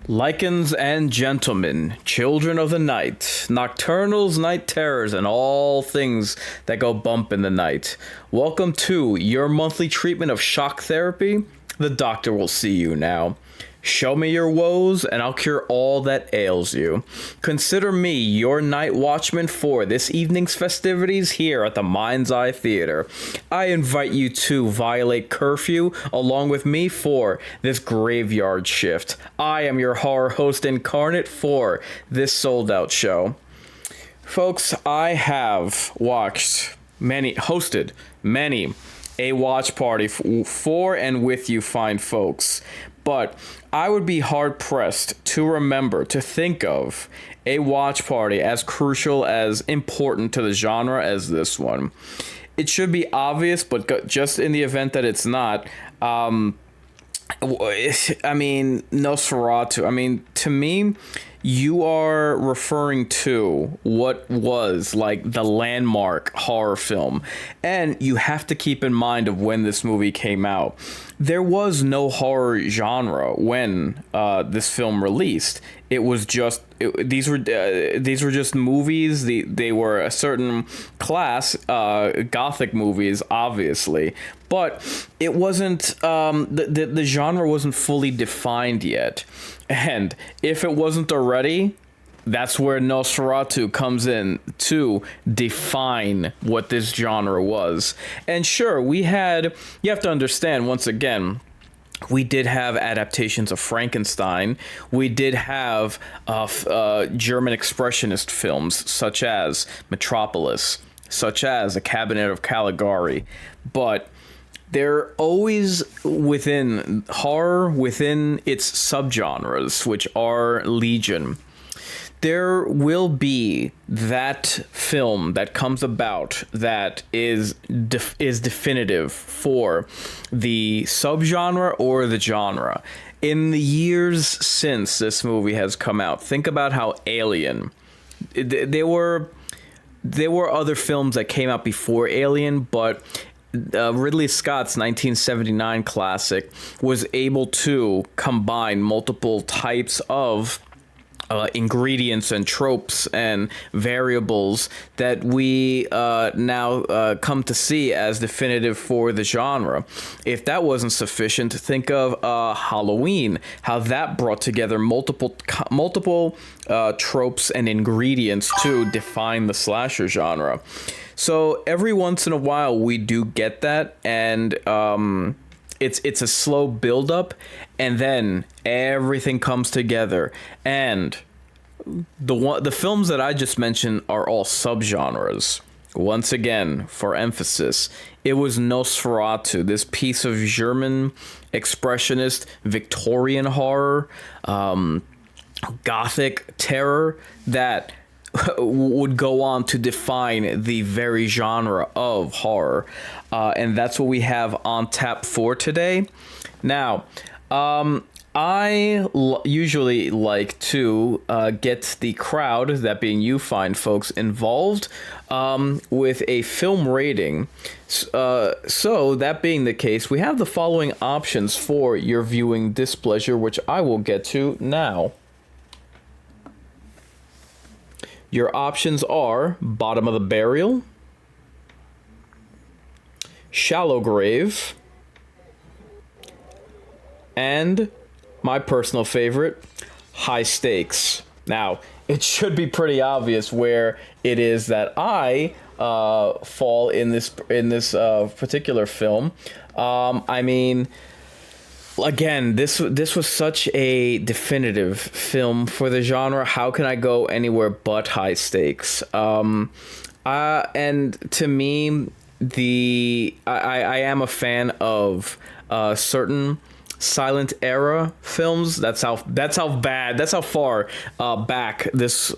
Lycans and gentlemen, children of the night, nocturnals, night terrors, and all things that go bump in the night. Welcome to your monthly treatment of shock therapy. The doctor will see you now. Show me your woes, and I'll cure all that ails you. Consider me your night watchman for this evening's festivities here at the Mind's Eye Theater. I invite you to violate curfew along with me for this graveyard shift. I am your horror host incarnate for this sold-out show. Folks, I have hosted many a watch party for and with you fine folks. But I would be hard-pressed to think of a watch party as crucial, as important to the genre as this one. It should be obvious, but just in the event that it's not, Nosferatu. To me, you are referring to what was like the landmark horror film. And you have to keep in mind of when this movie came out. There was no horror genre when this film released. It was just these were just movies. They were a certain class, gothic movies, obviously, but it wasn't the genre wasn't fully defined yet. And if it wasn't already, that's where Nosferatu comes in to define what this genre was. And sure, you have to understand, once again, we did have adaptations of Frankenstein. We did have German expressionist films such as Metropolis, such as A Cabinet of Caligari. But they're always within horror, within its subgenres, which are legion. There will be that film that comes about that is definitive for the subgenre or the genre. In the years since this movie has come out, think about how Alien. There were other films that came out before Alien, but Ridley Scott's 1979 classic was able to combine multiple types of ingredients and tropes and variables that we now come to see as definitive for the genre. If that wasn't sufficient, think of Halloween, how that brought together multiple tropes and ingredients to define the slasher genre. So every once in a while we do get that, and it's a slow build-up, and then everything comes together. And the films that I just mentioned are all subgenres. Once again, for emphasis, it was Nosferatu, this piece of German expressionist Victorian horror, gothic terror that would go on to define the very genre of horror. And that's what we have on tap for today. Now, I usually like to get the crowd, that being you fine folks, involved with a film rating. So that being the case, we have the following options for your viewing displeasure, which I will get to now. Your options are Bottom of the Burial, Shallow Grave, and my personal favorite, High Stakes. Now, it should be pretty obvious where it is that I fall in this particular film. Again, this was such a definitive film for the genre. How can I go anywhere but High Stakes? And to me, I am a fan of certain silent era films. That's how far back this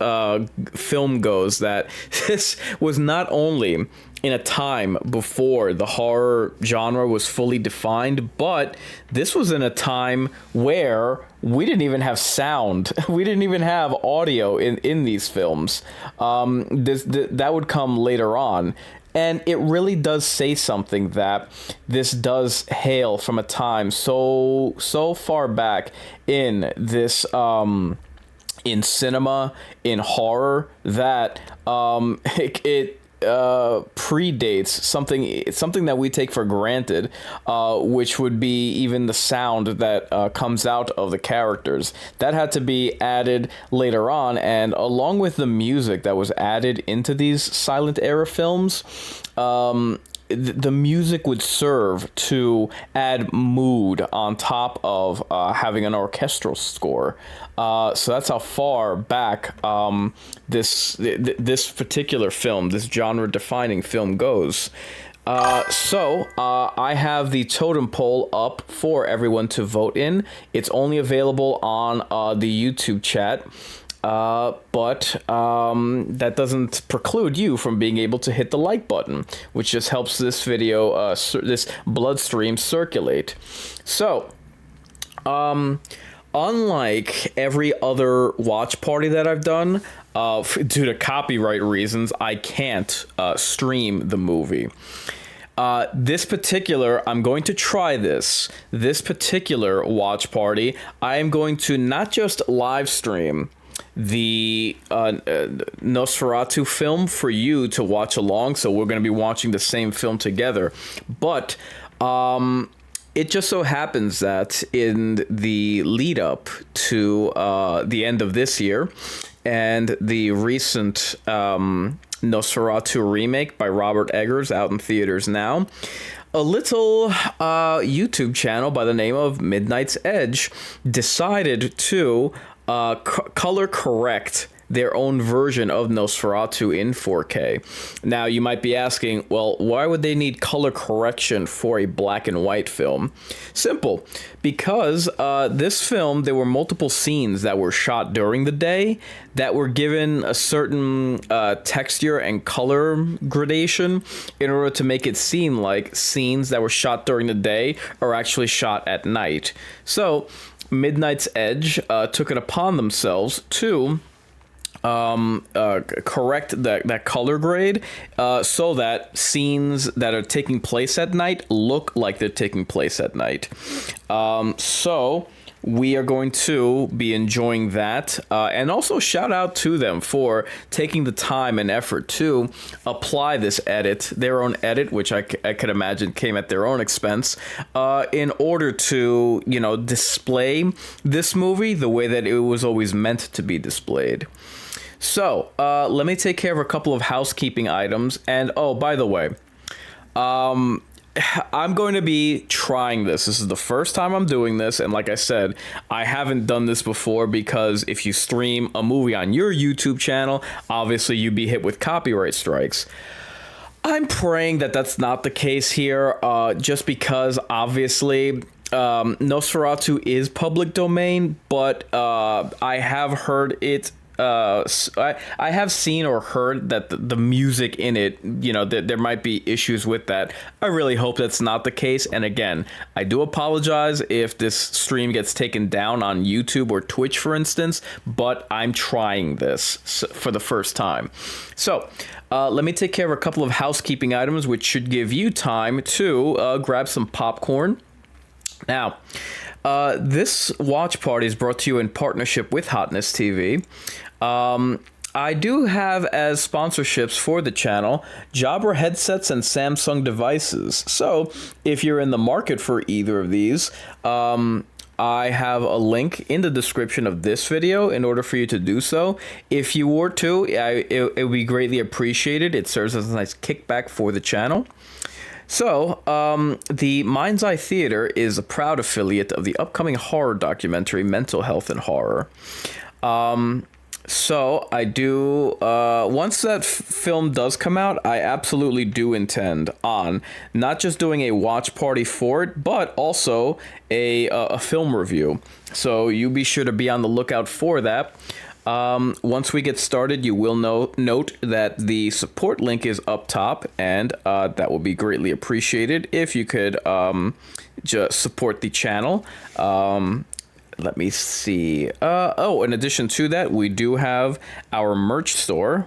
film goes, that this was not only in a time before the horror genre was fully defined, but this was in a time where we didn't even have sound. We didn't even have audio in these films. That would come later on. And it really does say something that this does hail from a time so far back in this in cinema, in horror, that it predates something that we take for granted, which would be even the sound that comes out of the characters. That had to be added later on, and along with the music that was added into these silent era films, the music would serve to add mood on top of having an orchestral score. So that's how far back this particular film, this genre-defining film, goes. So I have the totem pole up for everyone to vote in. It's only available on the YouTube chat. But that doesn't preclude you from being able to hit the like button, which just helps this video, this bloodstream circulate. So, unlike every other watch party that I've done, due to copyright reasons, I can't stream the movie. This particular, I'm going to try this particular watch party. I am going to not just live stream the Nosferatu film for you to watch along, so we're going to be watching the same film together, but it just so happens that in the lead up to the end of this year and the recent Nosferatu remake by Robert Eggers out in theaters now, a little YouTube channel by the name of Midnight's Edge decided to color correct their own version of Nosferatu in 4K. Now, you might be asking, well, why would they need color correction for a black and white film? Simple. Because this film, there were multiple scenes that were shot during the day that were given a certain texture and color gradation in order to make it seem like scenes that were shot during the day are actually shot at night. So, Midnight's Edge took it upon themselves to correct that color grade so that scenes that are taking place at night look like they're taking place at night. So we are going to be enjoying that, and also shout out to them for taking the time and effort to apply this edit, their own edit, which I could imagine came at their own expense, in order to, display this movie the way that it was always meant to be displayed. So, let me take care of a couple of housekeeping items. And, oh, by the way, I'm going to be trying this. This is the first time I'm doing this. And like I said, I haven't done this before because if you stream a movie on your YouTube channel, obviously you'd be hit with copyright strikes. I'm praying that that's not the case here, just because obviously Nosferatu is public domain, but I have heard it. I have seen or heard that the music in it, that there might be issues with that. I really hope that's not the case. And again, I do apologize if this stream gets taken down on YouTube or Twitch, for instance, but I'm trying this for the first time. So let me take care of a couple of housekeeping items, which should give you time to grab some popcorn. Now, this watch party is brought to you in partnership with Hotness TV. I do have as sponsorships for the channel Jabra headsets and Samsung devices. So if you're in the market for either of these, I have a link in the description of this video in order for you to do so. If you were to, it would be greatly appreciated. It serves as a nice kickback for the channel. So, the Mind's Eye Theater is a proud affiliate of the upcoming horror documentary Mental Health and Horror. So I do, once that film does come out, I absolutely do intend on not just doing a watch party for it, but also a film review. So you be sure to be on the lookout for that. Once we get started, you will note that the support link is up top, and that will be greatly appreciated if you could just support the channel. let me see. In addition to that, we do have our merch store,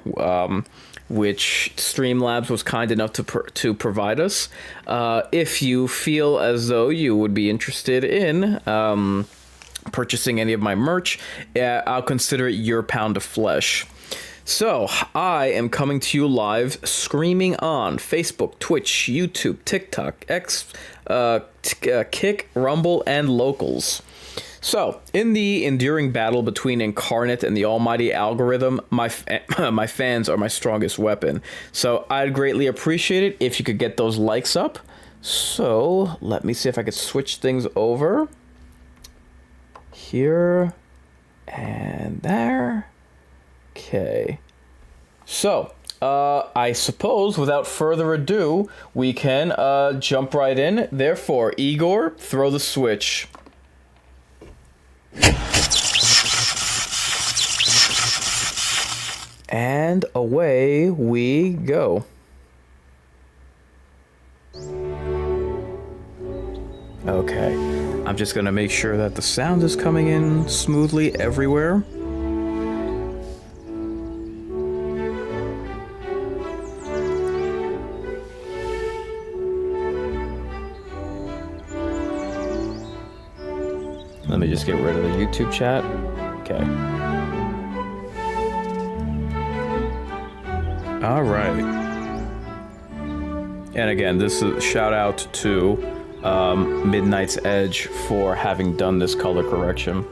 which Streamlabs was kind enough to provide us. If you feel as though you would be interested in purchasing any of my merch, I'll consider it your pound of flesh. So, I am coming to you live, streaming on Facebook, Twitch, YouTube, TikTok, X, Kick, Rumble, and Locals. So, in the enduring battle between Incarnate and the almighty algorithm, my fans are my strongest weapon. So, I'd greatly appreciate it if you could get those likes up. So, let me see if I could switch things over. Here and there. Okay. So, I suppose, without further ado, we can jump right in. Therefore, Igor, throw the switch. And away we go. Okay. I'm just going to make sure that the sound is coming in smoothly everywhere. Let me just get rid of the YouTube chat. Okay. All right. And again, this is a shout out to Midnight's Edge for having done this color correction.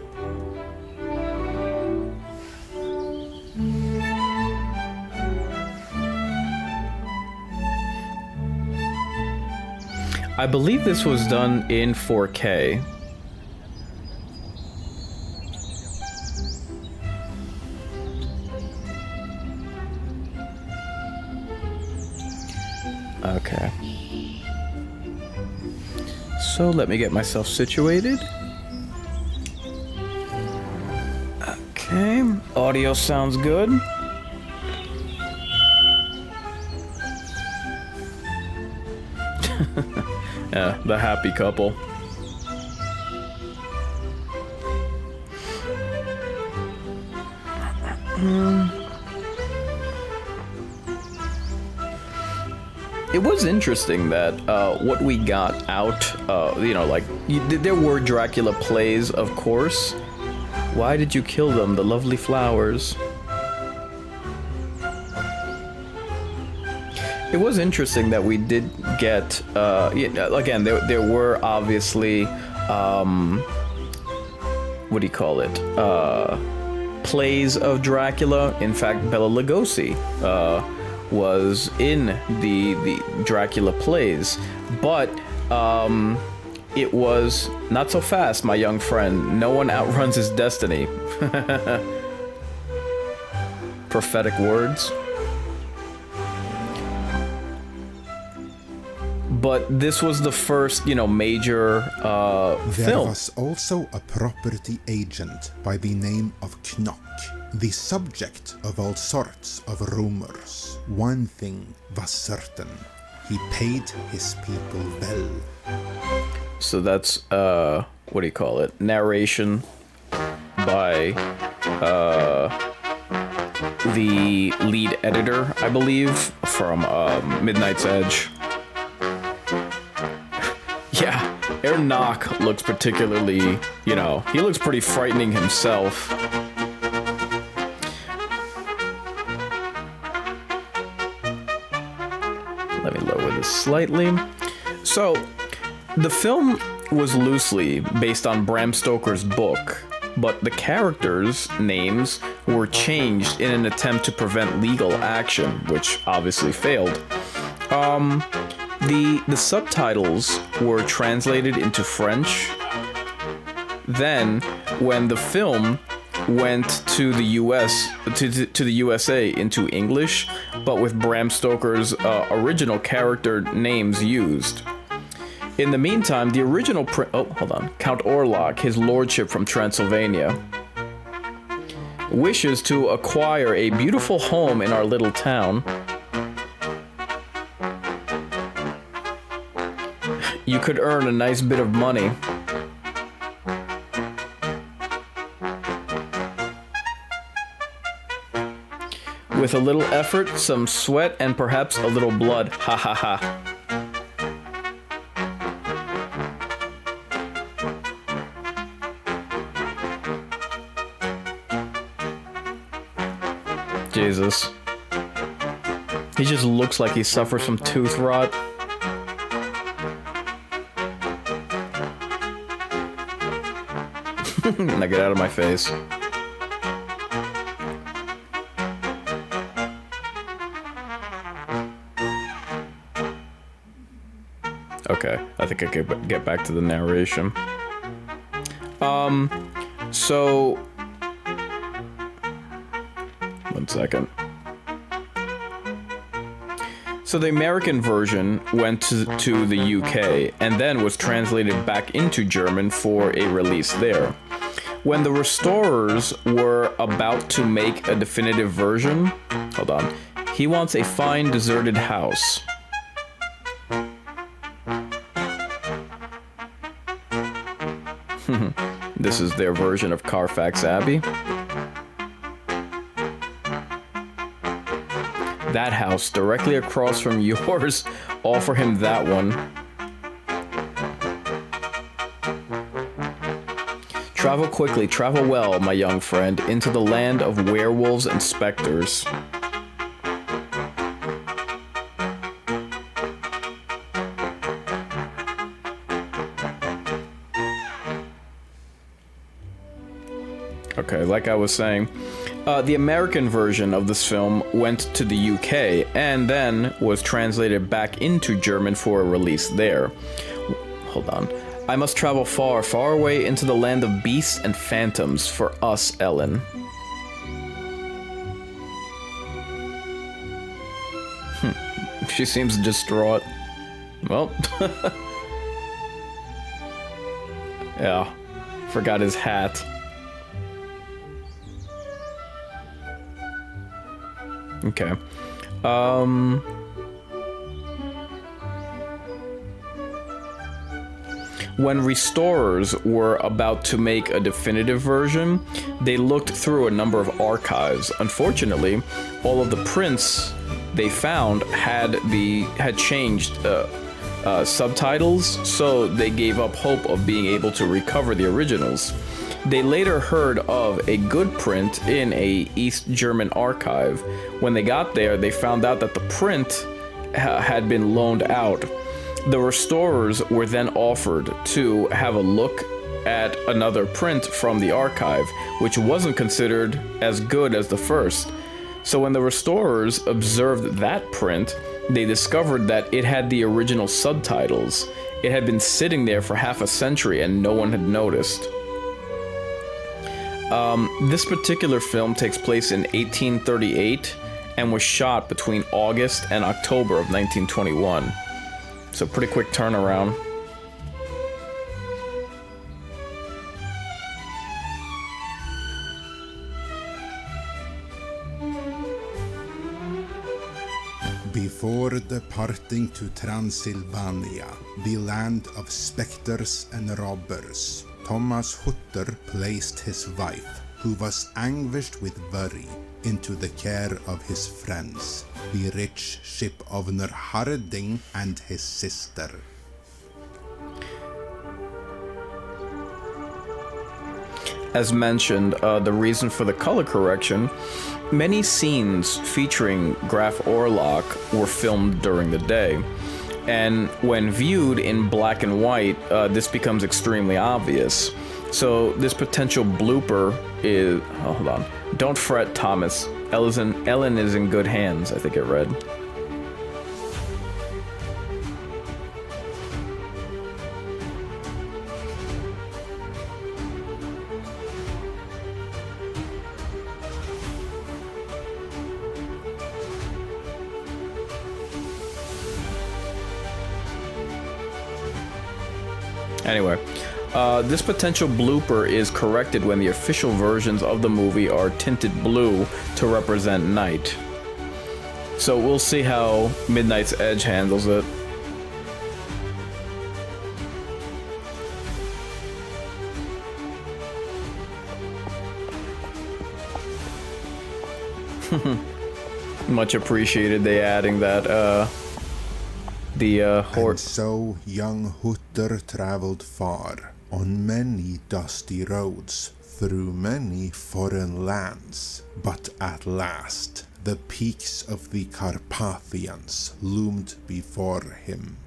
I believe this was done in 4K. Okay. So let me get myself situated. Okay, audio sounds good. Yeah, the happy couple. It was interesting that what we got out, there were Dracula plays, of course. Why did you kill them, the lovely flowers? It was interesting that we did get, again, there were obviously, what do you call it? Plays of Dracula. In fact, Bela Lugosi was in the Dracula plays, but it was not so fast, my young friend. No one outruns his destiny. Prophetic words. But this was the first, major film. There was also a property agent by the name of Knock, the subject of all sorts of rumors. One thing was certain: he paid his people well. So that's, what do you call it? Narration by the lead editor, I believe, from Midnight's Edge. Yeah, Orlock looks particularly, he looks pretty frightening himself. Let me lower this slightly. So, the film was loosely based on Bram Stoker's book, but the characters' names were changed in an attempt to prevent legal action, which obviously failed. The subtitles were translated into French. Then, when the film went to the to the USA into English, but with Bram Stoker's original character names used. In the meantime, the original Count Orlok, his lordship from Transylvania, wishes to acquire a beautiful home in our little town. You could earn a nice bit of money. With a little effort, some sweat, and perhaps a little blood. Ha ha ha. Jesus. He just looks like he suffers from tooth rot. Now get out of my face. Okay, I think I could get back to the narration. So... One second. So the American version went to the UK and then was translated back into German for a release there. When the restorers were about to make a definitive version... Hold on. He wants a fine deserted house. This is their version of Carfax Abbey. That house directly across from yours. Offer him that one. Travel quickly, travel well, my young friend, into the land of werewolves and specters. Okay, like I was saying, the American version of this film went to the UK and then was translated back into German for a release there. Hold on. I must travel far, far away into the land of beasts and phantoms for us, Ellen. She seems distraught. Well, yeah, forgot his hat. Okay. When restorers were about to make a definitive version, they looked through a number of archives. Unfortunately, all of the prints they found had changed subtitles, so they gave up hope of being able to recover the originals. They later heard of a good print in a East German archive. When they got there, they found out that the print had been loaned out. The restorers were then offered to have a look at another print from the archive, which wasn't considered as good as the first. So when the restorers observed that print, they discovered that it had the original subtitles. It had been sitting there for half a century and no one had noticed. This particular film takes place in 1838 and was shot between August and October of 1921. So pretty quick turnaround. Before departing to Transylvania, the land of spectres and robbers, Thomas Hutter placed his wife, who was anguished with worry, into the care of his friends, the rich shipowner Harding and his sister. As mentioned, the reason for the color correction, many scenes featuring Graf Orlock were filmed during the day. And when viewed in black and white, this becomes extremely obvious. So this potential blooper is... Oh, hold on. Don't fret, Thomas. Ellen is in good hands, I think it read. Anyway, this potential blooper is corrected when the official versions of the movie are tinted blue to represent night. So we'll see how Midnight's Edge handles it. Much appreciated they adding that, And horse. so young Hutter traveled far, on many dusty roads, through many foreign lands, but at last the peaks of the Carpathians loomed before him.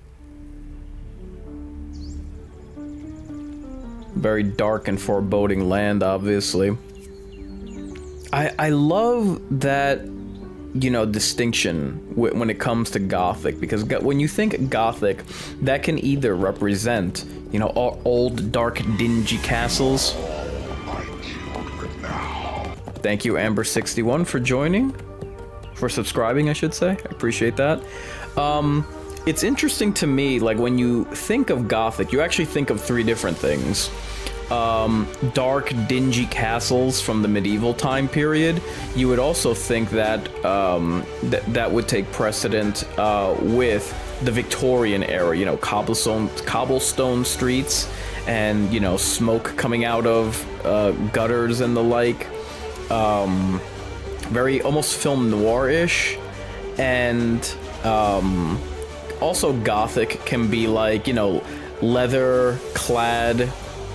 Very dark and foreboding land, obviously. I love that, you know, distinction when it comes to Gothic, because when you think Gothic, that can either represent, you know, old, dark, dingy castles. Thank you, Amber61, for joining. For subscribing, I should say. I appreciate that. It's interesting to me, like, when you think of Gothic, you actually think of three different things. Dark, dingy castles from the medieval time period. You would also think that that would take precedent with the Victorian era, you know, cobblestone streets, and, you know, smoke coming out of gutters and the like. Very almost film noir-ish, and also Gothic can be like, you know, leather-clad,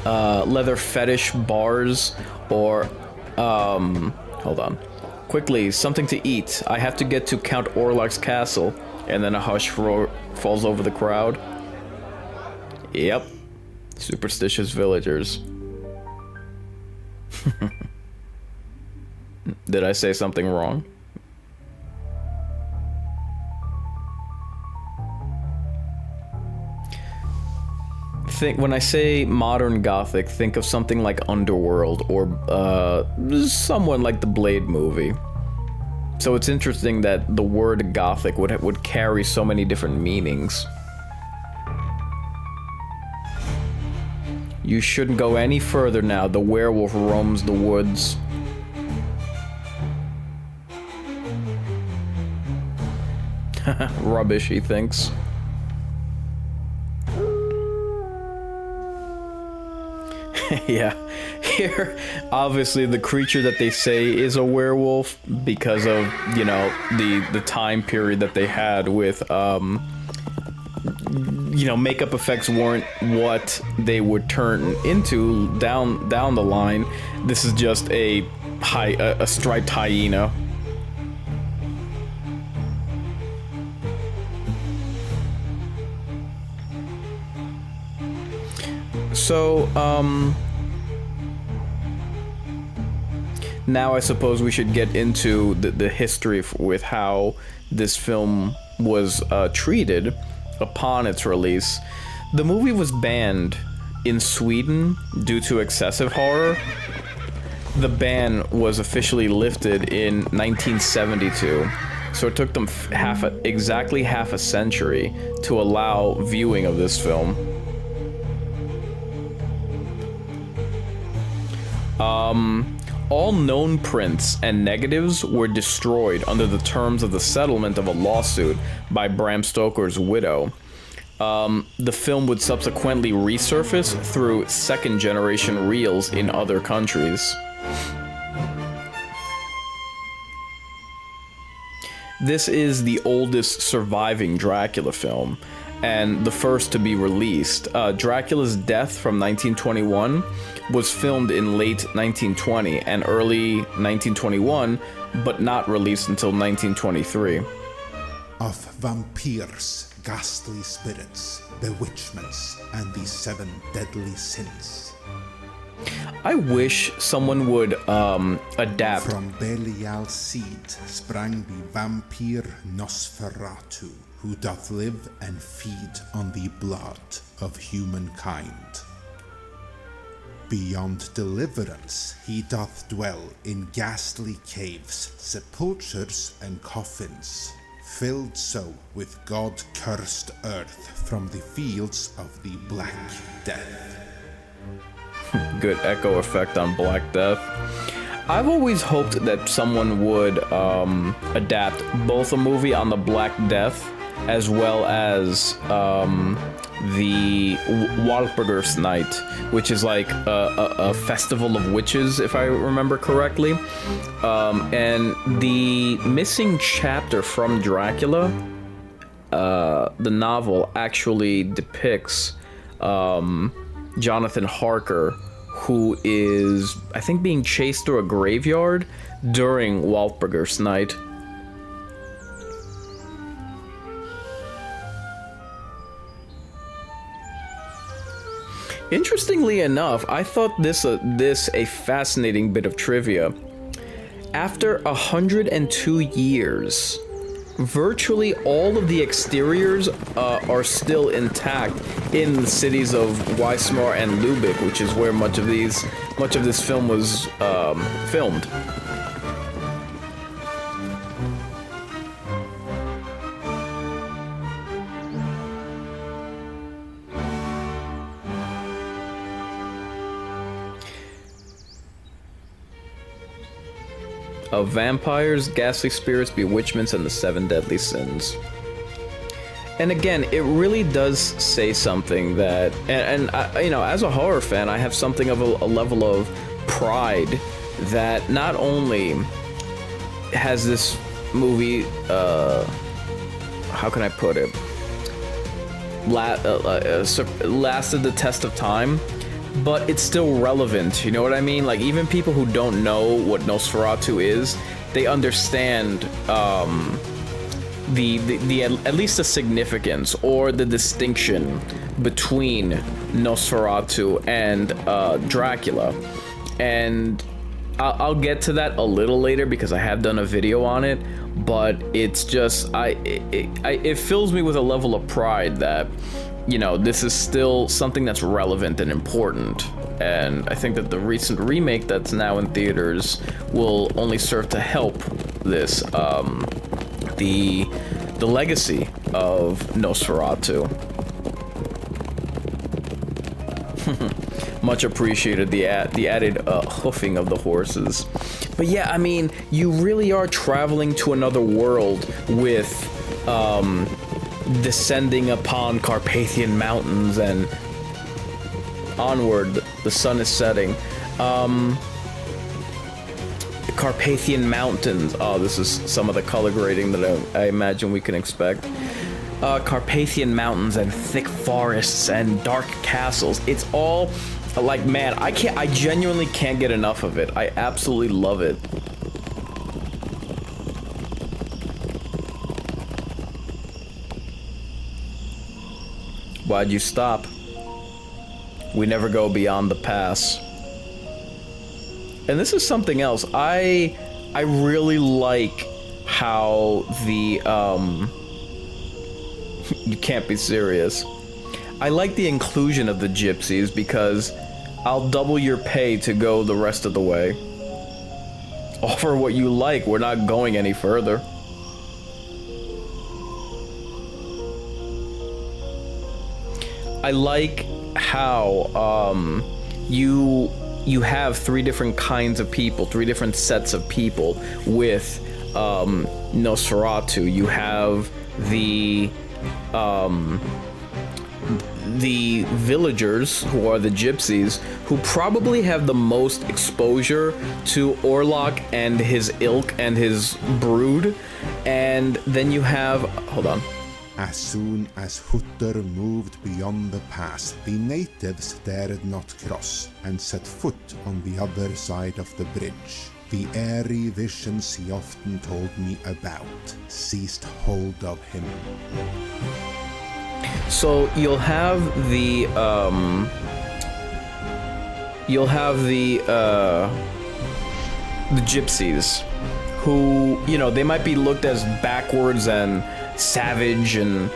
leather fetish bars, or hold on, quickly, something to eat. I have to get to Count Orlok's castle. And then a hush falls over the crowd. Yep, superstitious villagers. Did I say something wrong? When I say modern Gothic, think of something like Underworld, or someone like the Blade movie. So it's interesting that the word Gothic would carry so many different meanings. You shouldn't go any further now. The werewolf roams the woods. Rubbish, he thinks. Yeah, here, obviously the creature that they say is a werewolf because of, you know, the time period that they had with, you know, makeup effects weren't what they would turn into down the line. This is just a striped hyena. So, now I suppose we should get into the history with how this film was treated upon its release. The movie was banned in Sweden due to excessive horror. The ban was officially lifted in 1972, so it took them exactly half a century to allow viewing of this film. All known prints and negatives were destroyed under the terms of the settlement of a lawsuit by Bram Stoker's widow. The film would subsequently resurface through second-generation reels in other countries. This is the oldest surviving Dracula film, and the first to be released. Dracula's Death from 1921 was filmed in late 1920 and early 1921, but not released until 1923. Of vampires, ghastly spirits, bewitchments, and the 7 deadly sins. I wish someone would adapt. From Belial's seed sprang the vampire Nosferatu, who doth live and feed on the blood of humankind. Beyond deliverance, he doth dwell in ghastly caves, sepulchres, and coffins, filled so with God-cursed earth from the fields of the Black Death. Good echo effect on Black Death. I've always hoped that someone would adapt both a movie on the Black Death as well as the Walpurgis Night, which is like a festival of witches, if I remember correctly. And the missing chapter from Dracula, the novel, actually depicts Jonathan Harker, who is, I think, being chased through a graveyard during Walpurgis Night. Interestingly enough, I thought this a fascinating bit of trivia. After 102 years, virtually all of the exteriors are still intact in the cities of Weimar and Lübeck, which is where much of this film was filmed. Of vampires, ghastly spirits, bewitchments, and the 7 deadly sins. And again, it really does say something that, and I, you know, as a horror fan, I have something of a level of pride that not only has this movie, how can I put it, lasted the test of time, but it's still relevant, you know what I mean? Like, even people who don't know what Nosferatu is, they understand the at least the significance or the distinction between Nosferatu and Dracula. And I'll get to that a little later because I have done a video on it, but it's just, it fills me with a level of pride that, you know, this is still something that's relevant and important. And I think that the recent remake that's now in theaters will only serve to help this, the legacy of Nosferatu. Much appreciated the added hoofing of the horses. But yeah, I mean, you really are traveling to another world with descending upon Carpathian mountains, and onward the sun is setting. Carpathian mountains. Oh, this is some of the color grading that I imagine we can expect. Carpathian mountains and thick forests and dark castles. It's all like, man, I genuinely can't get enough of it. I absolutely love it. Why'd you stop? We never go beyond the pass. And this is something else. I really like how the you can't be serious. I like the inclusion of the gypsies because I'll double your pay to go the rest of the way. Offer what you like. We're not going any further. I like how you have 3 different kinds of people, 3 different sets of people with Nosferatu. You have the villagers, who are the gypsies, who probably have the most exposure to Orlock and his ilk and his brood. And then you have, hold on. As soon as Hutter moved beyond the pass, the natives dared not cross and set foot on the other side of the bridge. The airy visions he often told me about seized hold of him. So you'll have the gypsies, who, you know, they might be looked as backwards and savage and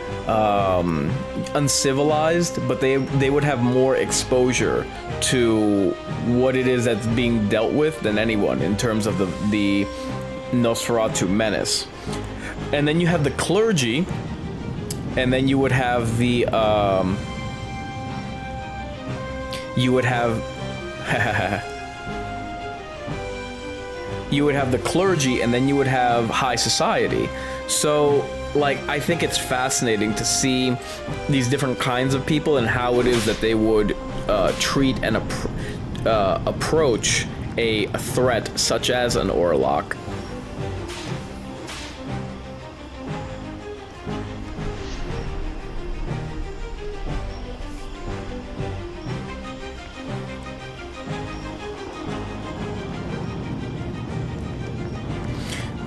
uncivilized, but they would have more exposure to what it is that's being dealt with than anyone in terms of the Nosferatu menace. And then you have the clergy, and then you would have the you would have the clergy, and then you would have high society. So like, I think it's fascinating to see these different kinds of people and how it is that they would treat and approach a threat such as an Orlock.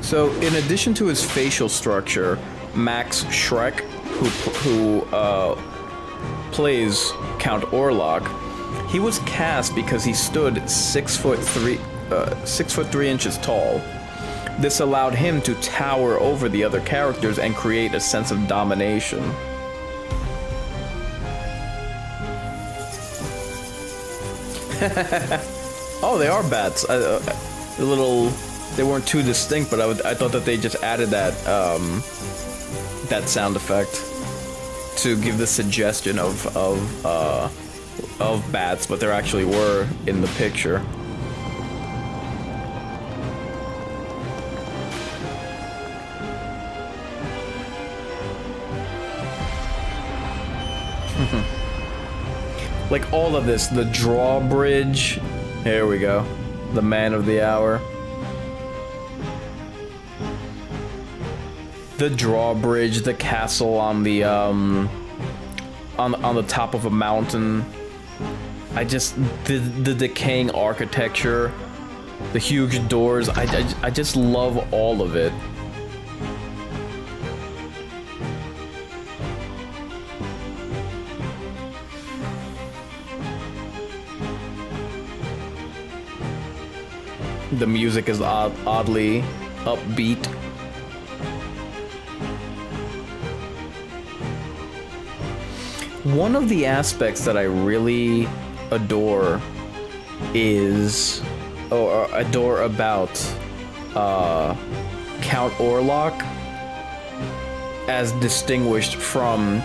So, in addition to his facial structure, Max Schreck, who plays Count Orlok, he was cast because he stood 6'3" tall. This allowed him to tower over the other characters and create a sense of domination. Oh, they are bats. A little. They weren't too distinct, but I thought that they just added that that sound effect to give the suggestion of bats, but there actually were in the picture. Like all of this, the drawbridge. Here we go. The man of the hour. The drawbridge, the castle on the on the top of a mountain. The decaying architecture, the huge doors. I just love all of it. The music is oddly upbeat. One of the aspects that I really adore about Count Orlok, as distinguished from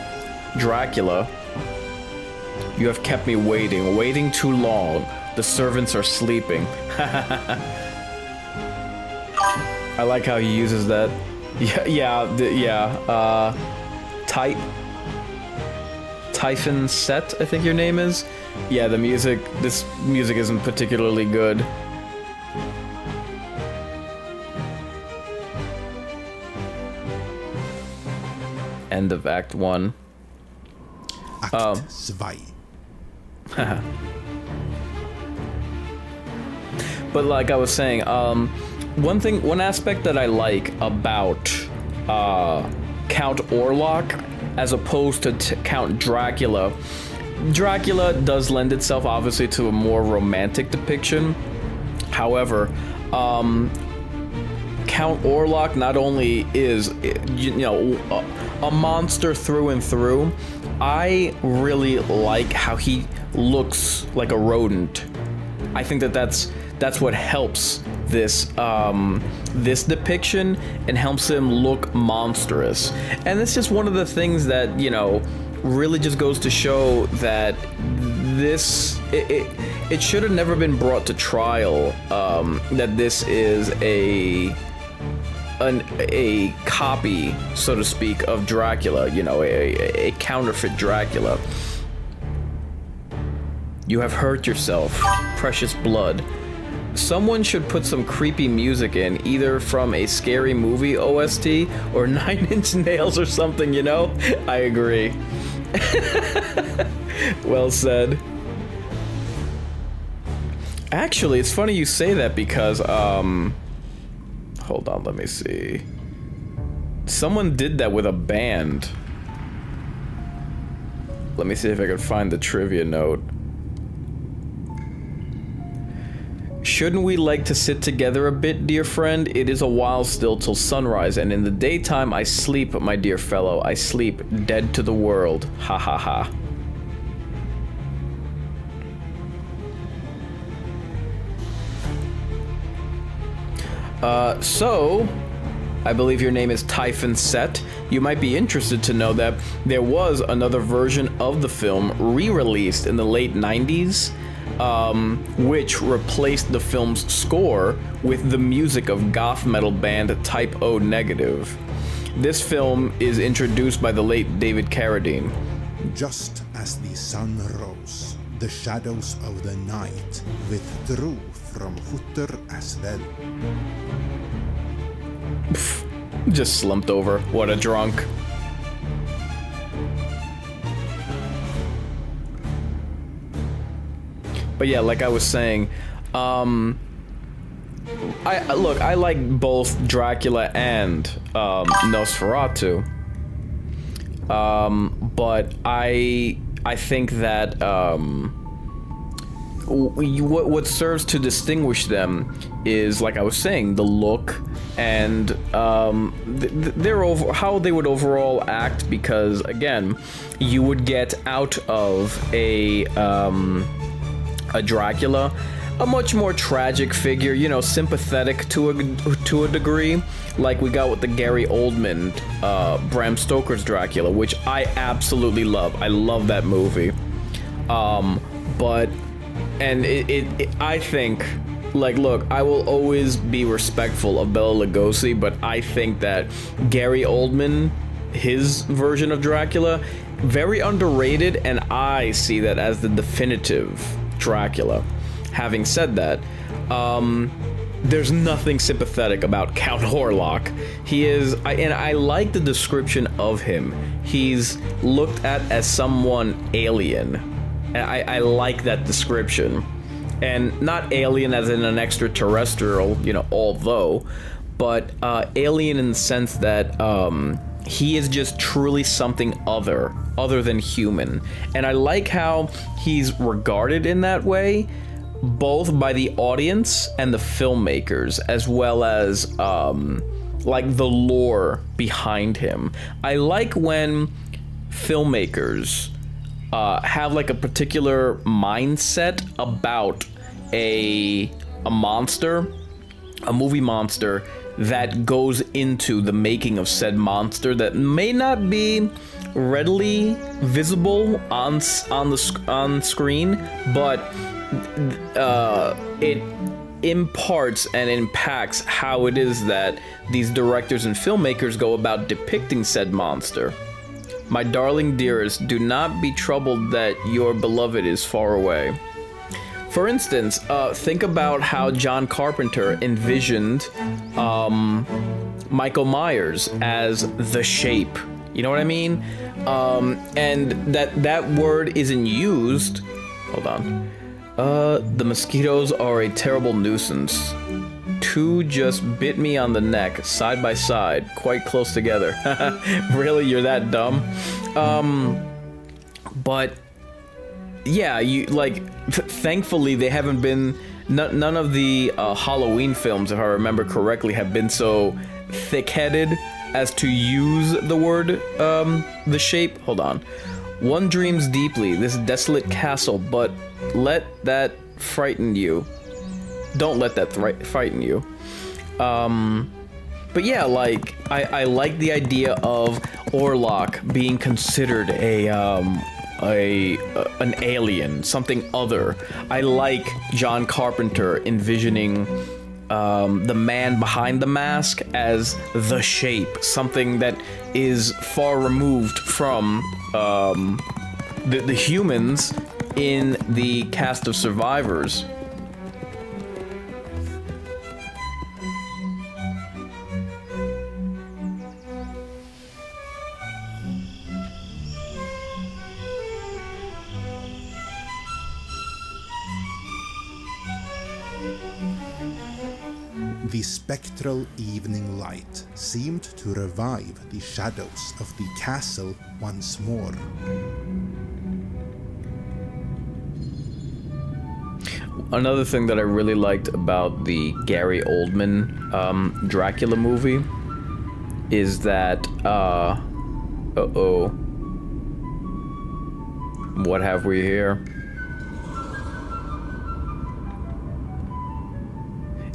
Dracula. You have kept me waiting too long. The servants are sleeping. I like how he uses that. Typhon Set, I think your name is. Yeah, this music isn't particularly good. End of Act 1. Act 2. But like I was saying, one aspect that I like about Count Orlok, as opposed to Count Dracula. Dracula does lend itself, obviously, to a more romantic depiction. However, Count Orlok not only is, a monster through and through, I really like how he looks like a rodent. I think that's what helps this depiction and helps him look monstrous. And it's just one of the things that, really just goes to show that it should have never been brought to trial, that this is a copy, so to speak, of Dracula, a counterfeit Dracula. You have hurt yourself, precious blood. Someone should put some creepy music in, either from a scary movie OST or 9 Inch Nails or something, I agree. Well said. Actually, it's funny you say that because, hold on, let me see. Someone did that with a band. Let me see if I can find the trivia note. Shouldn't we like to sit together a bit, dear friend? It is a while still till sunrise, and in the daytime I sleep, my dear fellow. I sleep, dead to the world. Ha ha ha. So, I believe your name is Typhon Set. You might be interested to know that there was another version of the film re-released in the late 90s, which replaced the film's score with the music of goth metal band Type O Negative. This film is introduced by the late David Carradine. Just as the sun rose, the shadows of the night withdrew from Hutter as well. Just slumped over. What a drunk. But yeah, like I was saying, I like both Dracula and Nosferatu. But I think that what serves to distinguish them is, like I was saying, the look and how they would overall act. Because again, you would get out of a Dracula a much more tragic figure, you know, sympathetic to a degree, like we got with the Gary Oldman, Bram Stoker's Dracula, which I absolutely love. I love that movie. I think, like, look, I will always be respectful of Bela Lugosi, but I think that Gary Oldman, his version of Dracula, very underrated, and I see that as the definitive Dracula. Having said that, there's nothing sympathetic about Count Orlok. I like the description of him. He's looked at as someone alien, and I like that description. And not alien as in an extraterrestrial, you know, but alien in the sense that he is just truly something other than human. And I like how he's regarded in that way, both by the audience and the filmmakers, as well as like the lore behind him. I like when filmmakers have like a particular mindset about a monster, a movie monster, that goes into the making of said monster that may not be readily visible on screen, but it imparts and impacts how it is that these directors and filmmakers go about depicting said monster. My darling dearest, do not be troubled that your beloved is far away. For instance, think about how John Carpenter envisioned Michael Myers as the Shape. You know what I mean? And that word isn't used. Hold on. The mosquitoes are a terrible nuisance. Two just bit me on the neck, side by side, quite close together. Really, you're that dumb? But yeah, you like. Thankfully, they haven't been. None of the Halloween films, if I remember correctly, have been so thick-headed as to use the word the Shape. Hold on. One dreams deeply this desolate castle, but let that frighten you. Don't let that frighten you. But yeah, like I like the idea of Orlock being considered an alien, something other. I like John Carpenter envisioning the man behind the mask as the Shape, something that is far removed from the humans in the cast of survivors. The spectral evening light seemed to revive the shadows of the castle once more. Another thing that I really liked about the Gary Oldman Dracula movie is that, what have we here?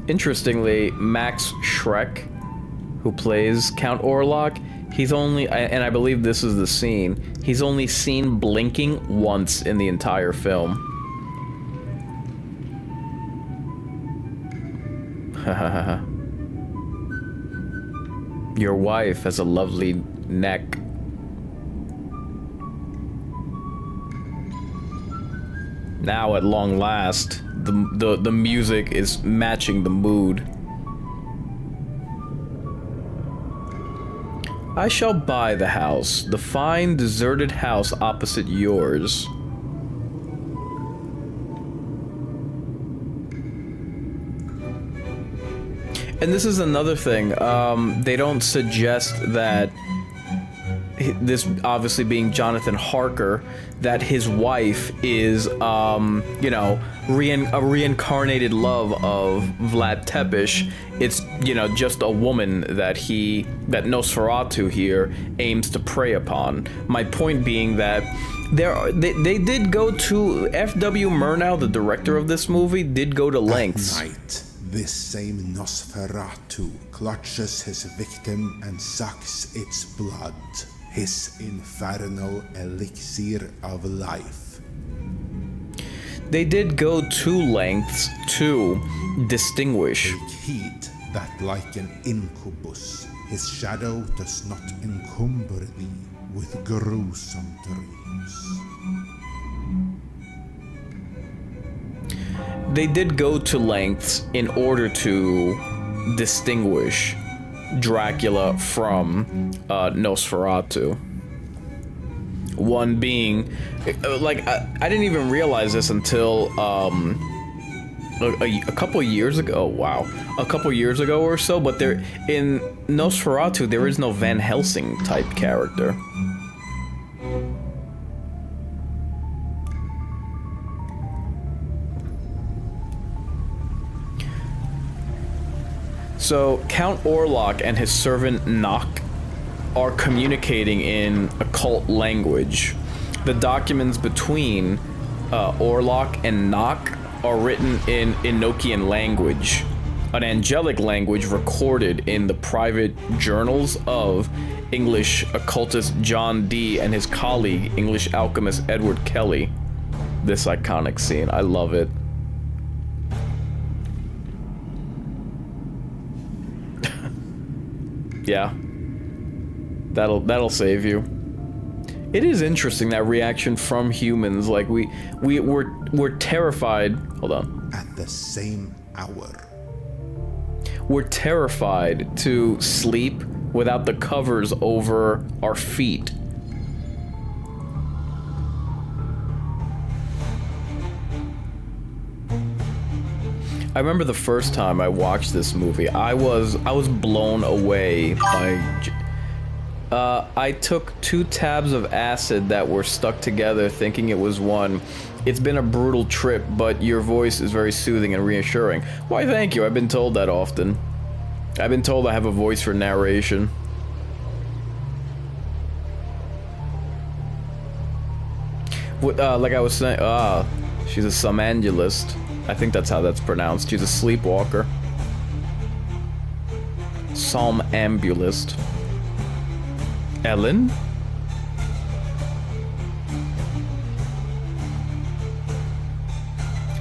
Interestingly, Max Schreck, who plays Count Orlok, he's only, and I believe this is the scene, he's only seen blinking once in the entire film. Your wife has a lovely neck. Now, at long last, the music is matching the mood. I shall buy the house, the fine deserted house opposite yours. And this is another thing, they don't suggest that, this obviously being Jonathan Harker, that his wife is, you know, a reincarnated love of Vlad Tepes. It's, you know, just a woman that Nosferatu here aims to prey upon. My point being that they did go to, F.W. Murnau, the director of this movie, did go to lengths. At night, this same Nosferatu clutches his victim and sucks its blood. His infernal elixir of life. They did go to lengths to distinguish. Take heed that, like an incubus, his shadow does not encumber thee with gruesome dreams. They did go to lengths in order to distinguish Dracula from Nosferatu. One being, like, I didn't even realize this until a couple years ago. Wow, a couple years ago or so. But there, in Nosferatu, there is no Van Helsing type character. So, Count Orlok and his servant Nock are communicating in occult language. The documents between Orlock and Nock are written in Enochian language, an angelic language recorded in the private journals of English occultist John Dee and his colleague, English alchemist Edward Kelly. This iconic scene, I love it. Yeah, that'll save you. It is interesting, that reaction from humans. Like we're terrified. Hold on. At the same hour. We're terrified to sleep without the covers over our feet. I remember the first time I watched this movie, I was blown away by... I took 2 tabs of acid that were stuck together thinking it was one. It's been a brutal trip, but your voice is very soothing and reassuring. Why, thank you. I've been told that often. I've been told I have a voice for narration. Like I was saying, she's a somnambulist. I think that's how that's pronounced. She's a sleepwalker. Somnambulist. Ellen?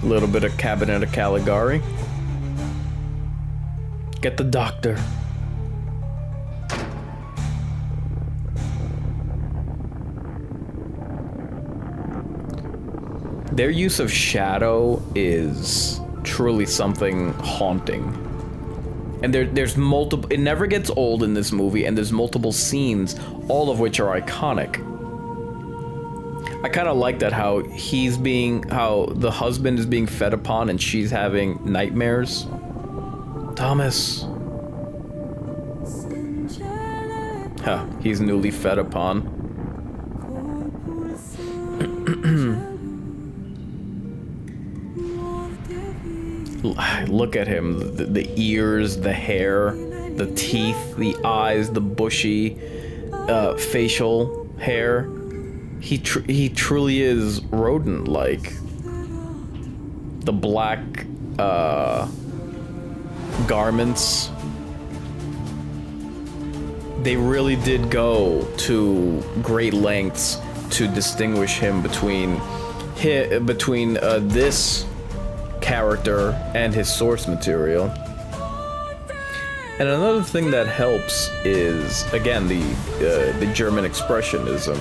A little bit of Cabinet of Caligari. Get the doctor. Their use of shadow is truly something haunting. And there's multiple, it never gets old in this movie, and there's multiple scenes, all of which are iconic. I kind of like that, how the husband is being fed upon and she's having nightmares. Thomas. Huh, he's newly fed upon. Look at him, the ears, the hair, the teeth, the eyes, the bushy facial hair. He truly is rodent-like. The black garments. They really did go to great lengths to distinguish him between this character and his source material. And another thing that helps is, again, the German expressionism.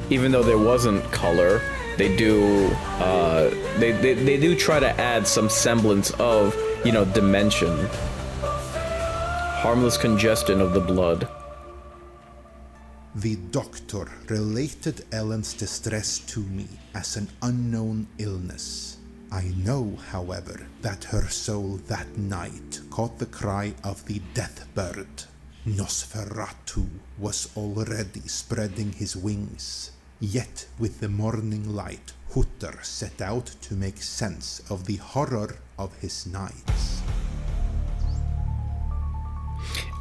Even though there wasn't color, they do they do try to add some semblance of, dimension. Harmless congestion of the blood. The doctor related Ellen's distress to me as an unknown illness. I know, however, that her soul that night caught the cry of the death bird. Nosferatu was already spreading his wings. Yet with the morning light, Hutter set out to make sense of the horror of his nights.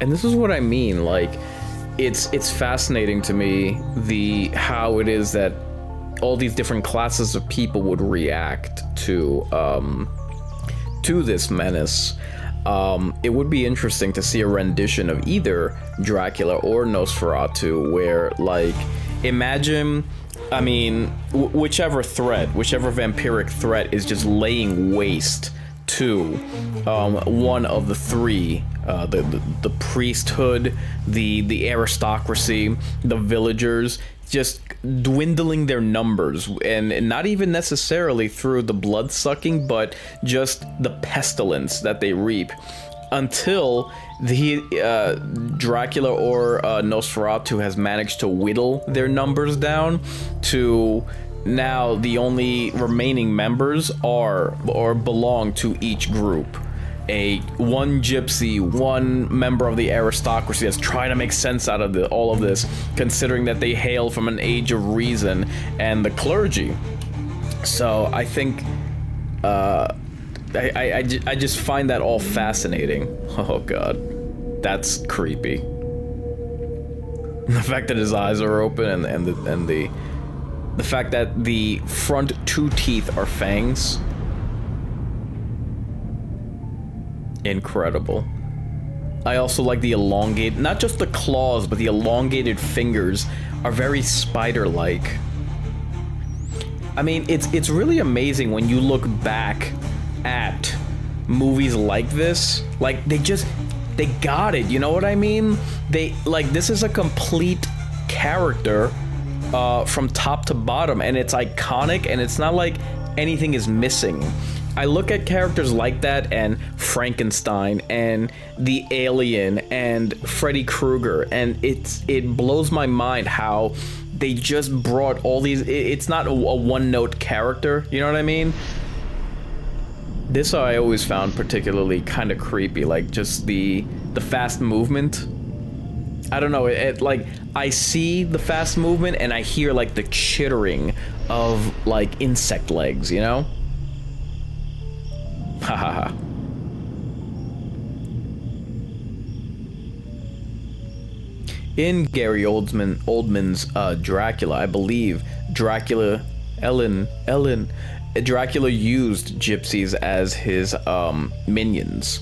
And this is what I mean, like, it's fascinating to me how it is that all these different classes of people would react to this menace. It would be interesting to see a rendition of either Dracula or Nosferatu where, like, imagine, whichever vampiric threat is just laying waste to one of the three, the priesthood, the aristocracy, the villagers, just dwindling their numbers, and not even necessarily through the blood sucking, but just the pestilence that they reap, until the Dracula or Nosferatu has managed to whittle their numbers down to now the only remaining members are or belong to each group. One gypsy, one member of the aristocracy that's trying to make sense out of all of this, considering that they hail from an age of reason, and the clergy. So I think I just find that all fascinating. Oh god, that's creepy. The fact that his eyes are open and the fact that the front two teeth are fangs. Incredible. I also like the elongated, not just the claws, but the elongated fingers are very spider-like. It's really amazing when you look back at movies like this. Like, they got it, you know what I mean? This is a complete character from top to bottom, and it's iconic, and it's not like anything is missing. I look at characters like that, and Frankenstein, and the Alien, and Freddy Krueger, and it blows my mind how they just brought all these. It's not a one-note character, you know what I mean? This I always found particularly kind of creepy, like just the fast movement. I don't know, I see the fast movement and I hear like the chittering of like insect legs, you know? Ha ha ha. In Gary Oldman's Dracula, I believe Dracula used gypsies as his minions.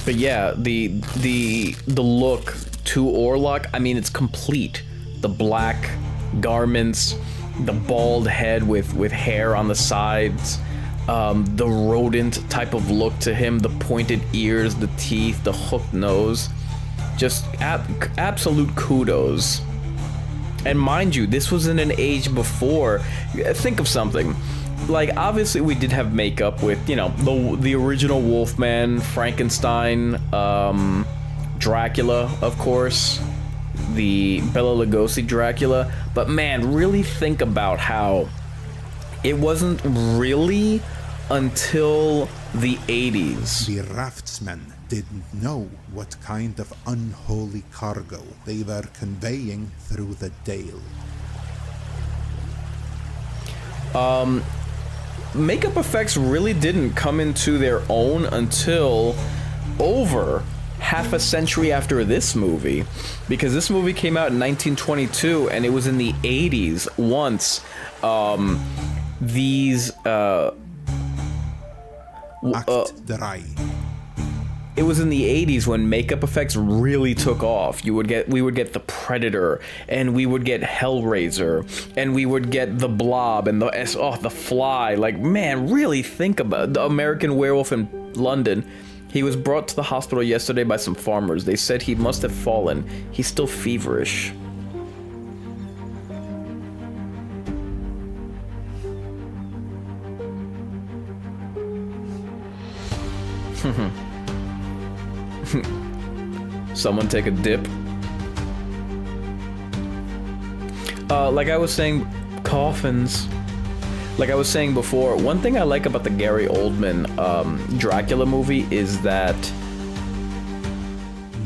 But yeah, the look to Orlock, it's complete. The black garments, the bald head with hair on the sides, the rodent type of look to him, the pointed ears, the teeth, the hooked nose. Just absolute kudos. And mind you, this was in an age before. Think of something. Like, obviously we did have makeup with, the original Wolfman, Frankenstein, Dracula, of course, the Bela Lugosi Dracula. But man, really think about how it wasn't really until the 80s. The raftsmen didn't know what kind of unholy cargo they were conveying through the Dale. Makeup effects really didn't come into their own until over half a century after this movie, because this movie came out in 1922 and it was in the 80s once Act 3. it was in the 80s when makeup effects really took off. We would get the Predator, and we would get Hellraiser, and we would get the Blob and the Fly. Like, man, really think about the American Werewolf in London. He was brought to the hospital yesterday by some farmers. They said he must have fallen. He's still feverish. Someone take a dip. Like I was saying, coffins. Like I was saying before, one thing I like about the Gary Oldman Dracula movie is that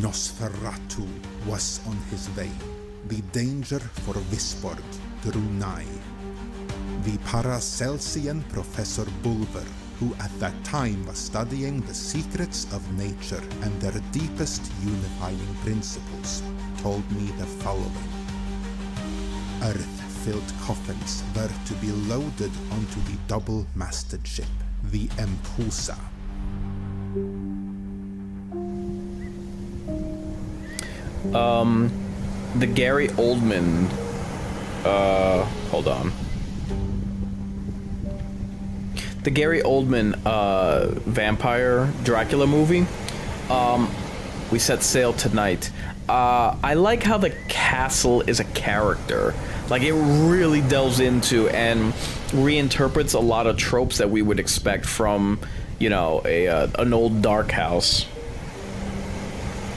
Nosferatu was on his way. The danger for Visborg drew nigh. The Paracelsian Professor Bulwer, who at that time was studying the secrets of nature and their deepest unifying principles, told me the following. Earth-filled coffins were to be loaded onto the double-masted ship, the Empusa. The Gary Oldman, hold on. The Gary Oldman vampire Dracula movie, we set sail tonight. I like how the castle is a character. Like, it really delves into and reinterprets a lot of tropes that we would expect from, you know, an old dark house.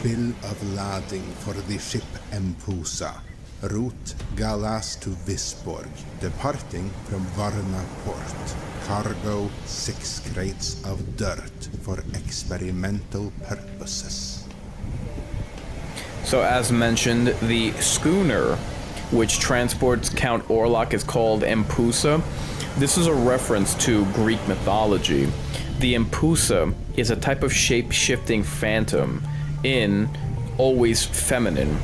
Bill of lading for the ship Empusa. Route Galas to Visborg, departing from Varna port. Cargo 6 crates of dirt for experimental purposes. So as mentioned, the schooner which transports Count Orlok is called Empusa. This is a reference to Greek mythology. The Empusa is a type of shape-shifting phantom always feminine,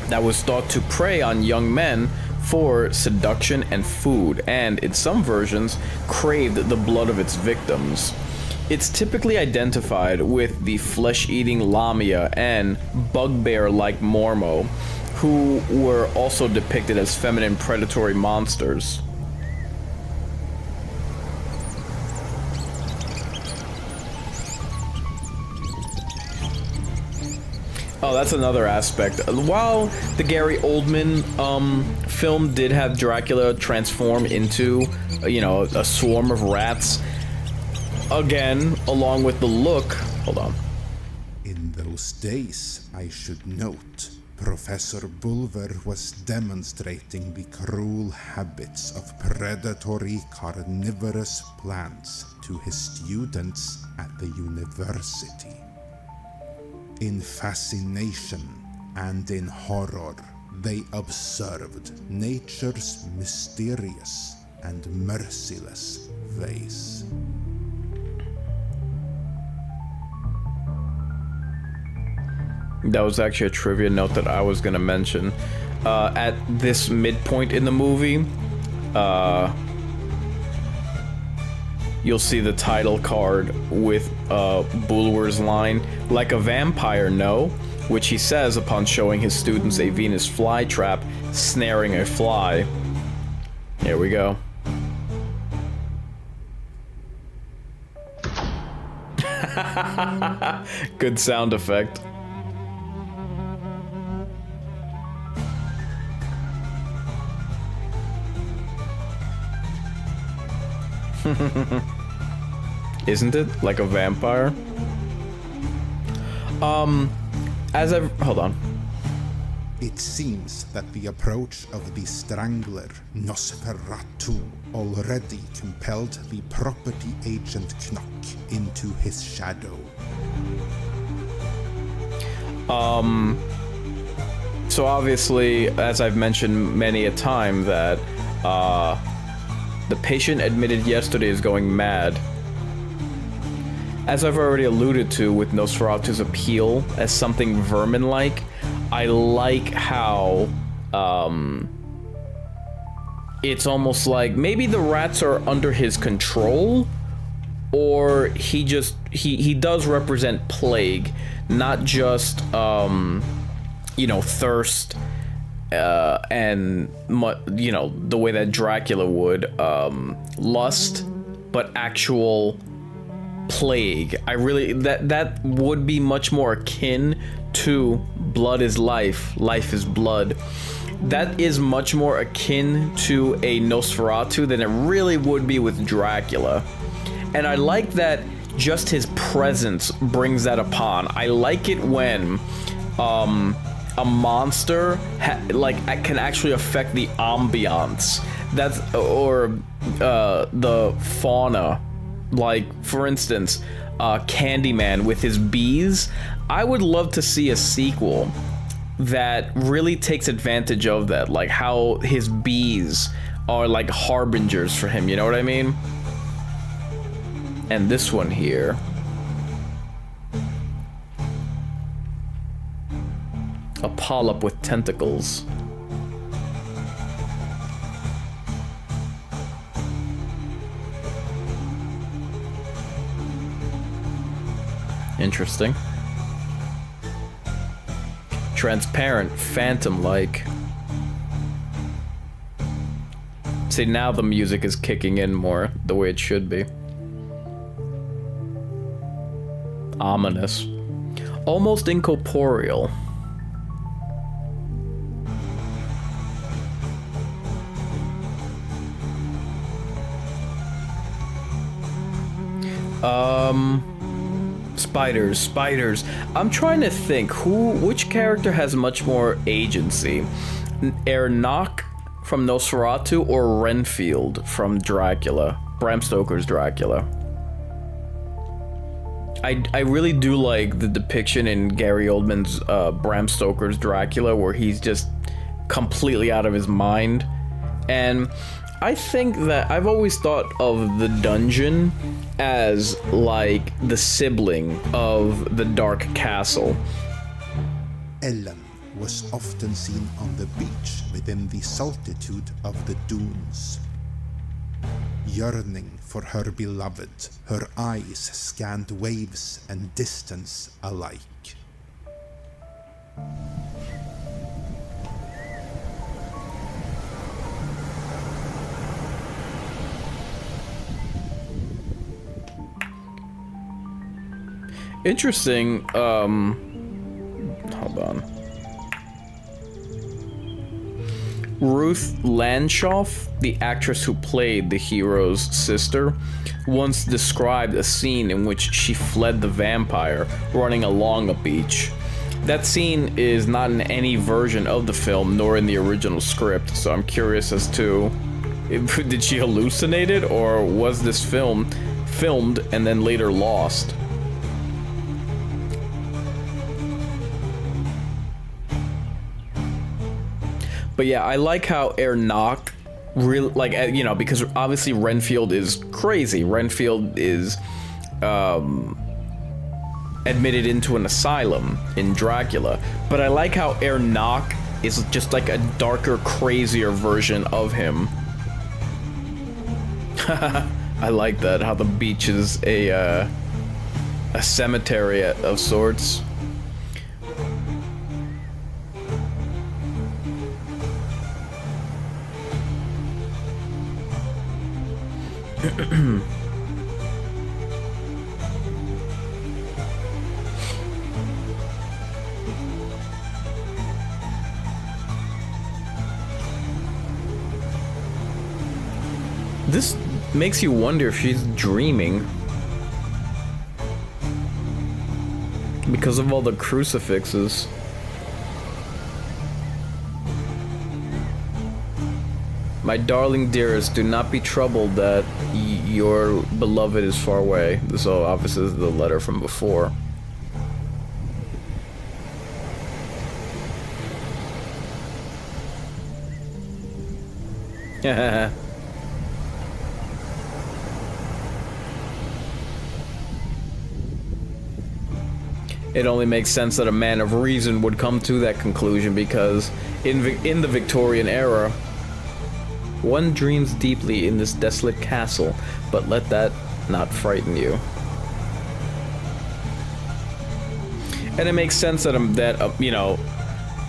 that was thought to prey on young men for seduction and food, and in some versions craved the blood of its victims. It's typically identified with the flesh-eating Lamia and bugbear-like Mormo, who were also depicted as feminine predatory monsters. Oh, that's another aspect. While the Gary Oldman film did have Dracula transform into, you know, a swarm of rats, again, along with the look... Hold on. In those days, I should note, Professor Bulwer was demonstrating the cruel habits of predatory carnivorous plants to his students at the university. In fascination and in horror, they observed nature's mysterious and merciless ways. That was actually a trivia note that I was going to mention. At this midpoint in the movie, you'll see the title card with Bulwer's line, "Like a vampire, no," which he says upon showing his students a Venus flytrap snaring a fly. Here we go. Good sound effect. Isn't it? Like a vampire? Hold on. It seems that the approach of the Strangler, Nosferatu, already compelled the property agent Knock into his shadow. So obviously, as I've mentioned many a time, that the patient admitted yesterday is going mad. As I've already alluded to with Nosferatu's appeal as something vermin-like, I like how it's almost like maybe the rats are under his control, or he does represent plague, not just thirst, and the way that Dracula would, lust, but actual plague. I really that would be much more akin to blood is life, life is blood. That is much more akin to a Nosferatu than it really would be with Dracula. And I like that just his presence brings that upon. I like it when a monster can actually affect the ambiance. Or the fauna. Like, for instance, Candyman with his bees. I would love to see a sequel that really takes advantage of that, like how his bees are like harbingers for him, you know what I mean? And this one here, a polyp with tentacles. Interesting. Transparent, phantom-like. See, now the music is kicking in more the way it should be. Ominous. Almost incorporeal. Spiders. I'm trying to think which character has much more agency. Orlock from Nosferatu or Renfield from Dracula, Bram Stoker's Dracula. I really do like the depiction in Gary Oldman's Bram Stoker's Dracula, where he's just completely out of his mind. And I think that I've always thought of the dungeon as like the sibling of the Dark Castle. Ellen was often seen on the beach within the solitude of the dunes. Yearning for her beloved, her eyes scanned waves and distance alike. Interesting, hold on. Ruth Landshoff, the actress who played the hero's sister, once described a scene in which she fled the vampire running along a beach. That scene is not in any version of the film, nor in the original script, so I'm curious as to, did she hallucinate it, or was this film filmed and then later lost? But yeah, I like how Orlock really, like, because obviously Renfield is crazy. Renfield is admitted into an asylum in Dracula. But I like how Orlock is just like a darker, crazier version of him. I like that, how the beach is a cemetery of sorts. This makes you wonder if she's dreaming because of all the crucifixes. My darling dearest, do not be troubled that your beloved is far away. This all obviously is the letter from before. It only makes sense that a man of reason would come to that conclusion, because in the Victorian era, one dreams deeply in this desolate castle, but let that not frighten you. And it makes sense that you know,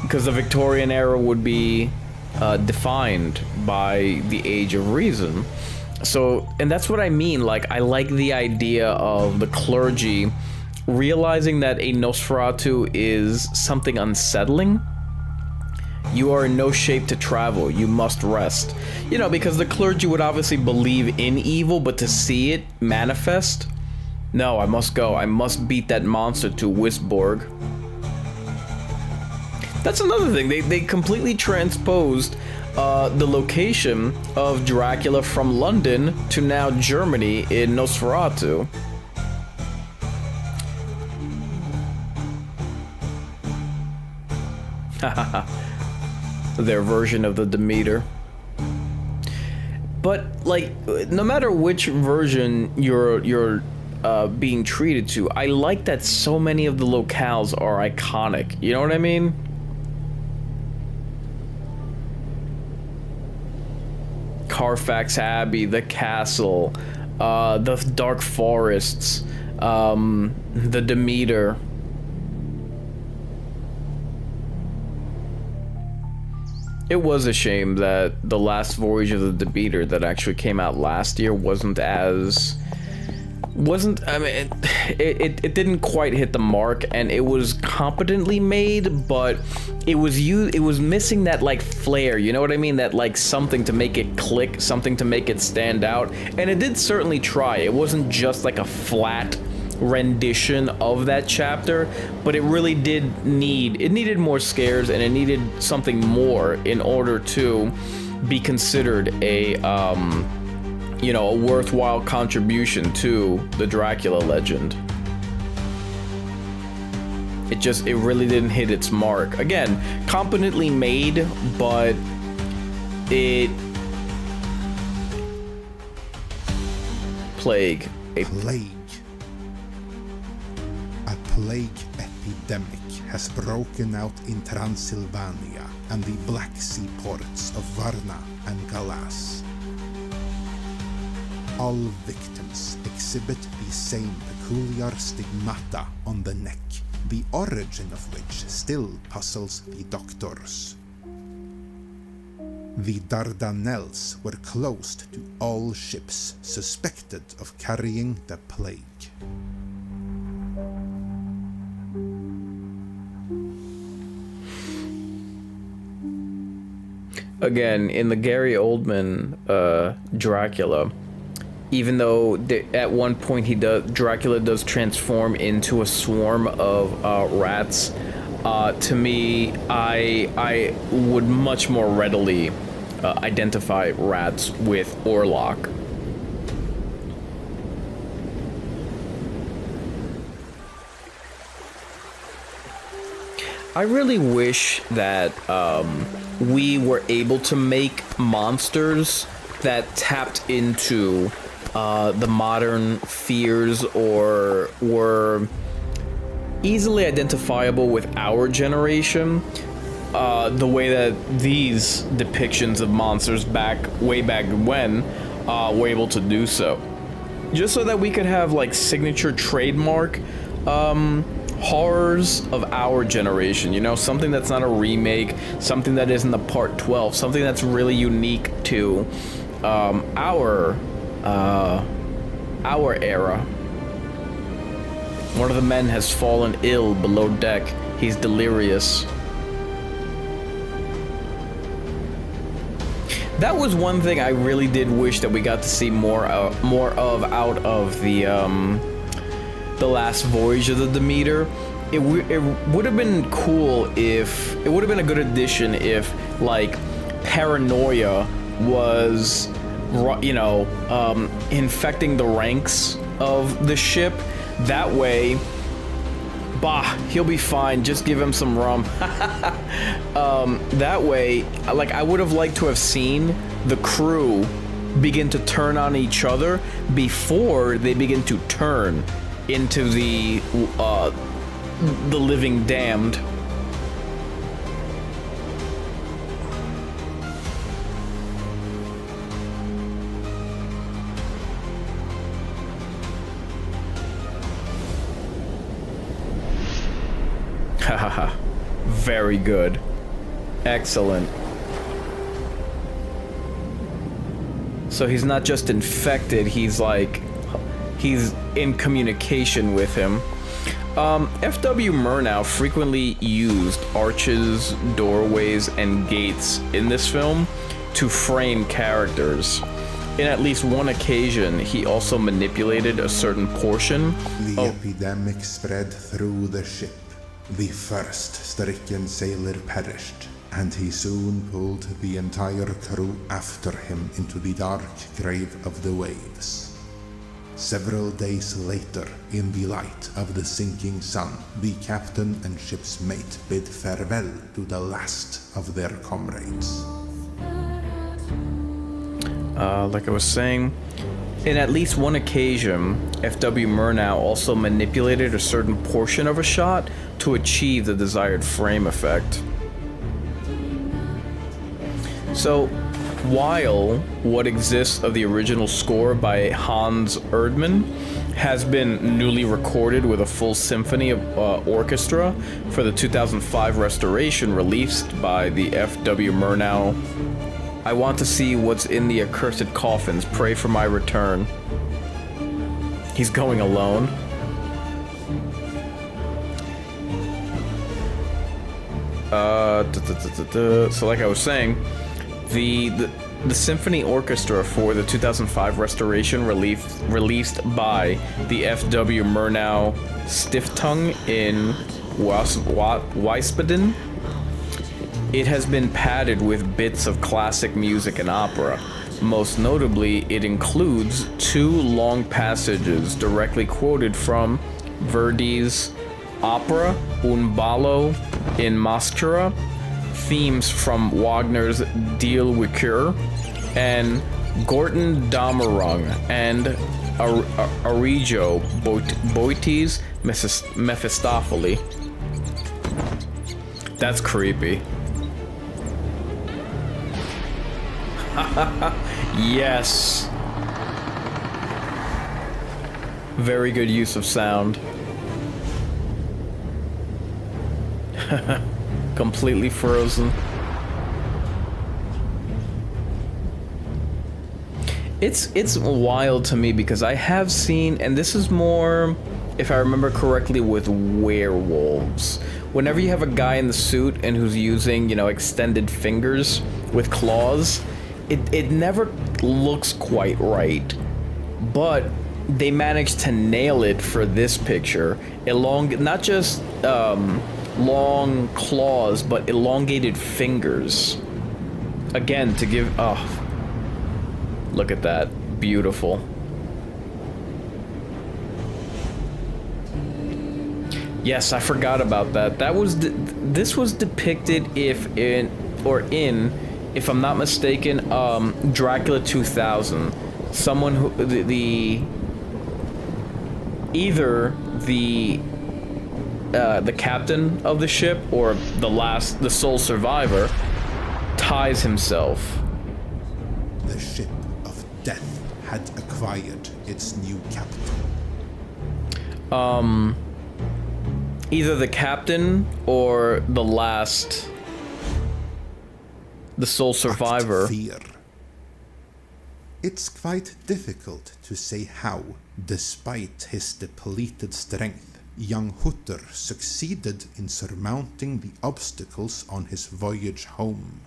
because the Victorian era would be defined by the Age of Reason. So, and that's what I mean. Like, I like the idea of the clergy realizing that a Nosferatu is something unsettling. You are in no shape to travel. You must rest. You know, because the clergy would obviously believe in evil, but to see it manifest, no, I must go. I must beat that monster to Wisborg. That's another thing. They completely transposed the location of Dracula from London to now Germany in Nosferatu. Their version of the Demeter. But like, no matter which version you're being treated to, I like that so many of the locales are iconic. You know what I mean? Carfax Abbey, the castle, the dark forests, the Demeter. It was a shame that the last voyage of the Demeter that actually came out last year wasn't, I mean, it didn't quite hit the mark, and it was competently made, but it was missing that like flair, you know what I mean? That like something to make it click, something to make it stand out, and it did certainly try. It wasn't just like a flat rendition of that chapter, but it really needed more scares, and it needed something more in order to be considered a you know, a worthwhile contribution to the Dracula legend. It really didn't hit its mark. Again, competently made, but plague. A plague epidemic has broken out in Transylvania and the Black Sea ports of Varna and Galas. All victims exhibit the same peculiar stigmata on the neck, the origin of which still puzzles the doctors. The Dardanelles were closed to all ships suspected of carrying the plague. Again, in the Gary Oldman Dracula, even though at one point Dracula does transform into a swarm of rats, to me, I would much more readily identify rats with Orlock. I really wish that we were able to make monsters that tapped into the modern fears or were easily identifiable with our generation, the way that these depictions of monsters way back when were able to do so. Just so that we could have like signature trademark horrors of our generation, you know, something that's not a remake, something that isn't a part 12, something that's really unique to our era. One of the men has fallen ill below deck. He's delirious. That was one thing I really did wish that we got to see more of out of the last voyage of the Demeter. It would have been cool if it would have been a good addition if like paranoia was, you know, infecting the ranks of the ship. That way, he'll be fine. Just give him some rum. That way, like, I would have liked to have seen the crew begin to turn on each other before they begin to turn into the living damned. Very good. Excellent. So he's not just infected, he's in communication with him. F.W. Murnau frequently used arches, doorways, and gates in this film to frame characters. In at least one occasion, he also manipulated a certain portion. The epidemic spread through the ship. The first stricken sailor perished, and he soon pulled the entire crew after him into the dark grave of the waves. Several days later, in the light of the sinking sun, the captain and ship's mate bid farewell to the last of their comrades. Like I was saying, in at least one occasion, F.W. Murnau also manipulated a certain portion of a shot to achieve the desired frame effect. So, while what exists of the original score by Hans Erdmann has been newly recorded with a full symphony of orchestra for the 2005 restoration released by the F.W. Murnau, I want to see what's in the accursed coffins, pray for my return. He's going alone. So like I was saying, the symphony orchestra for the 2005 restoration released by the F.W. Murnau Stiftung in Wiesbaden. It has been padded with bits of classic music and opera. Most notably, it includes 2 long passages directly quoted from Verdi's opera Un ballo in Maschera, themes from Wagner's Die Willkür, and Gorton Dämmerung and Arrigo Boiti's Mephistopheles. That's creepy. Yes. Very good use of sound. Completely frozen. It's wild to me because I have seen, and this is more, if I remember correctly, with werewolves. Whenever you have a guy in the suit and who's using, extended fingers with claws, it never looks quite right. But they managed to nail it for this picture. Not just long claws, but elongated fingers. Again, to give... Oh, look at that. Beautiful. Yes, I forgot about that. This was depicted if I'm not mistaken, Dracula 2000. Someone who either the captain of the ship or the sole survivor ties himself. The ship of death had acquired its new captain. Either the captain or the sole survivor. Fear. It's quite difficult to say how, despite his depleted strength, young Hutter succeeded in surmounting the obstacles on his voyage home.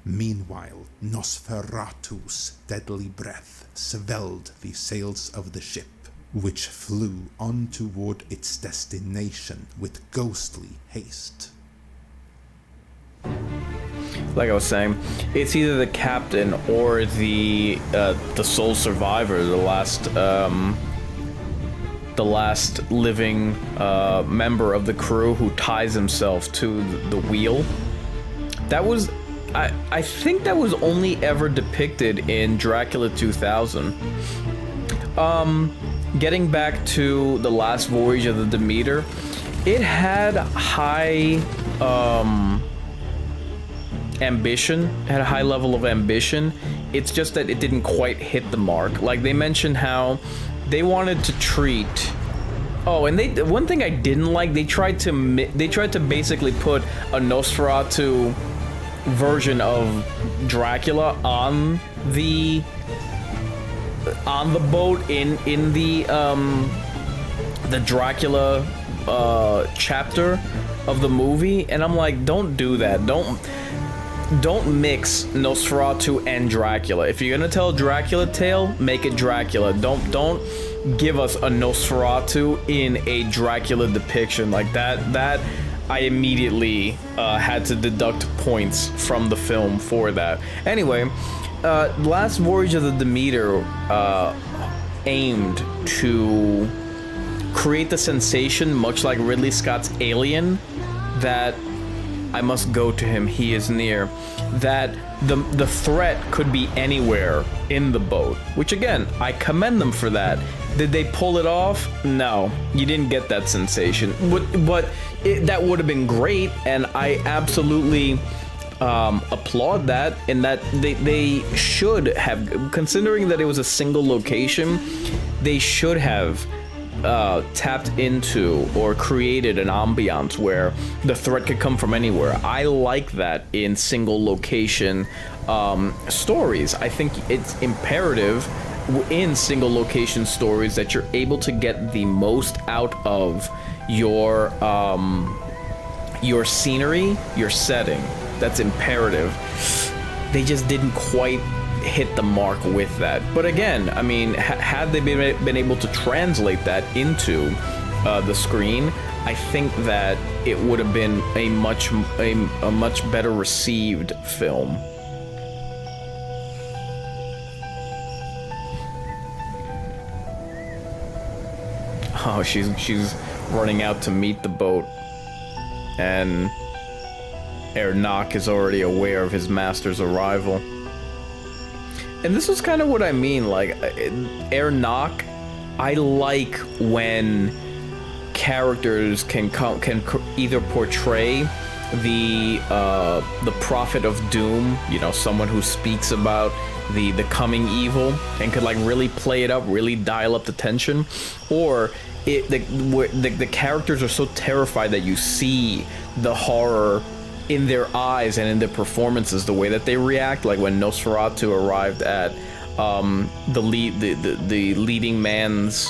Meanwhile, Nosferatu's deadly breath swelled the sails of the ship, which flew on toward its destination with ghostly haste. Like I was saying, it's either the captain or the sole survivor, the last living member of the crew who ties himself to the wheel. That was, I think that was only ever depicted in Dracula 2000. Getting back to the last voyage of the Demeter, it had high ambition, had a high level of ambition. It's just that it didn't quite hit the mark. Like they mentioned how they wanted to treat Oh, and one thing I didn't like, they tried to basically put a Nosferatu version of Dracula on the boat in the Dracula chapter of the movie, and I'm like, don't do that. Don't mix Nosferatu and Dracula. If you're gonna tell a Dracula tale, make it Dracula. Don't give us a Nosferatu in a Dracula depiction like that. That I immediately had to deduct points from the film for that. Anyway, Last Voyage of the Demeter aimed to create the sensation, much like Ridley Scott's Alien, that I must go to him, he is near. That the threat could be anywhere in the boat, which again, I commend them for that. Did they pull it off? No, you didn't get that sensation. But that would have been great, and I absolutely applaud that. And that they should have, considering that it was a single location, they should have tapped into or created an ambiance where the threat could come from anywhere. I like that in single location stories. I think it's imperative in single location stories that you're able to get the most out of your scenery, your setting. That's imperative. They just didn't quite hit the mark with that. But again, I mean, had they been able to translate that into the screen, I think that it would have been a much better received film. Oh, she's running out to meet the boat, and Orlock is already aware of his master's arrival. And this is kind of what I mean, like, Orlock, I like when characters can either portray the prophet of doom, you know, someone who speaks about the coming evil and could like really play it up, really dial up the tension, or the characters are so terrified that you see the horror in their eyes and in their performances, the way that they react, like when Nosferatu arrived at the leading man's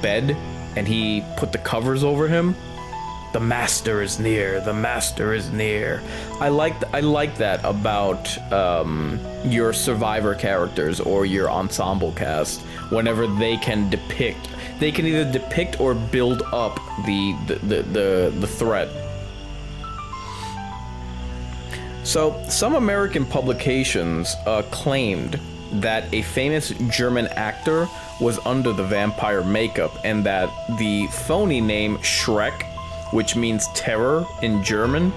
bed, and he put the covers over him. The master is near. The master is near. I like that about your survivor characters or your ensemble cast. Whenever they can either depict or build up the threat. So, some American publications claimed that a famous German actor was under the vampire makeup, and that the phony name Shrek, which means terror in German,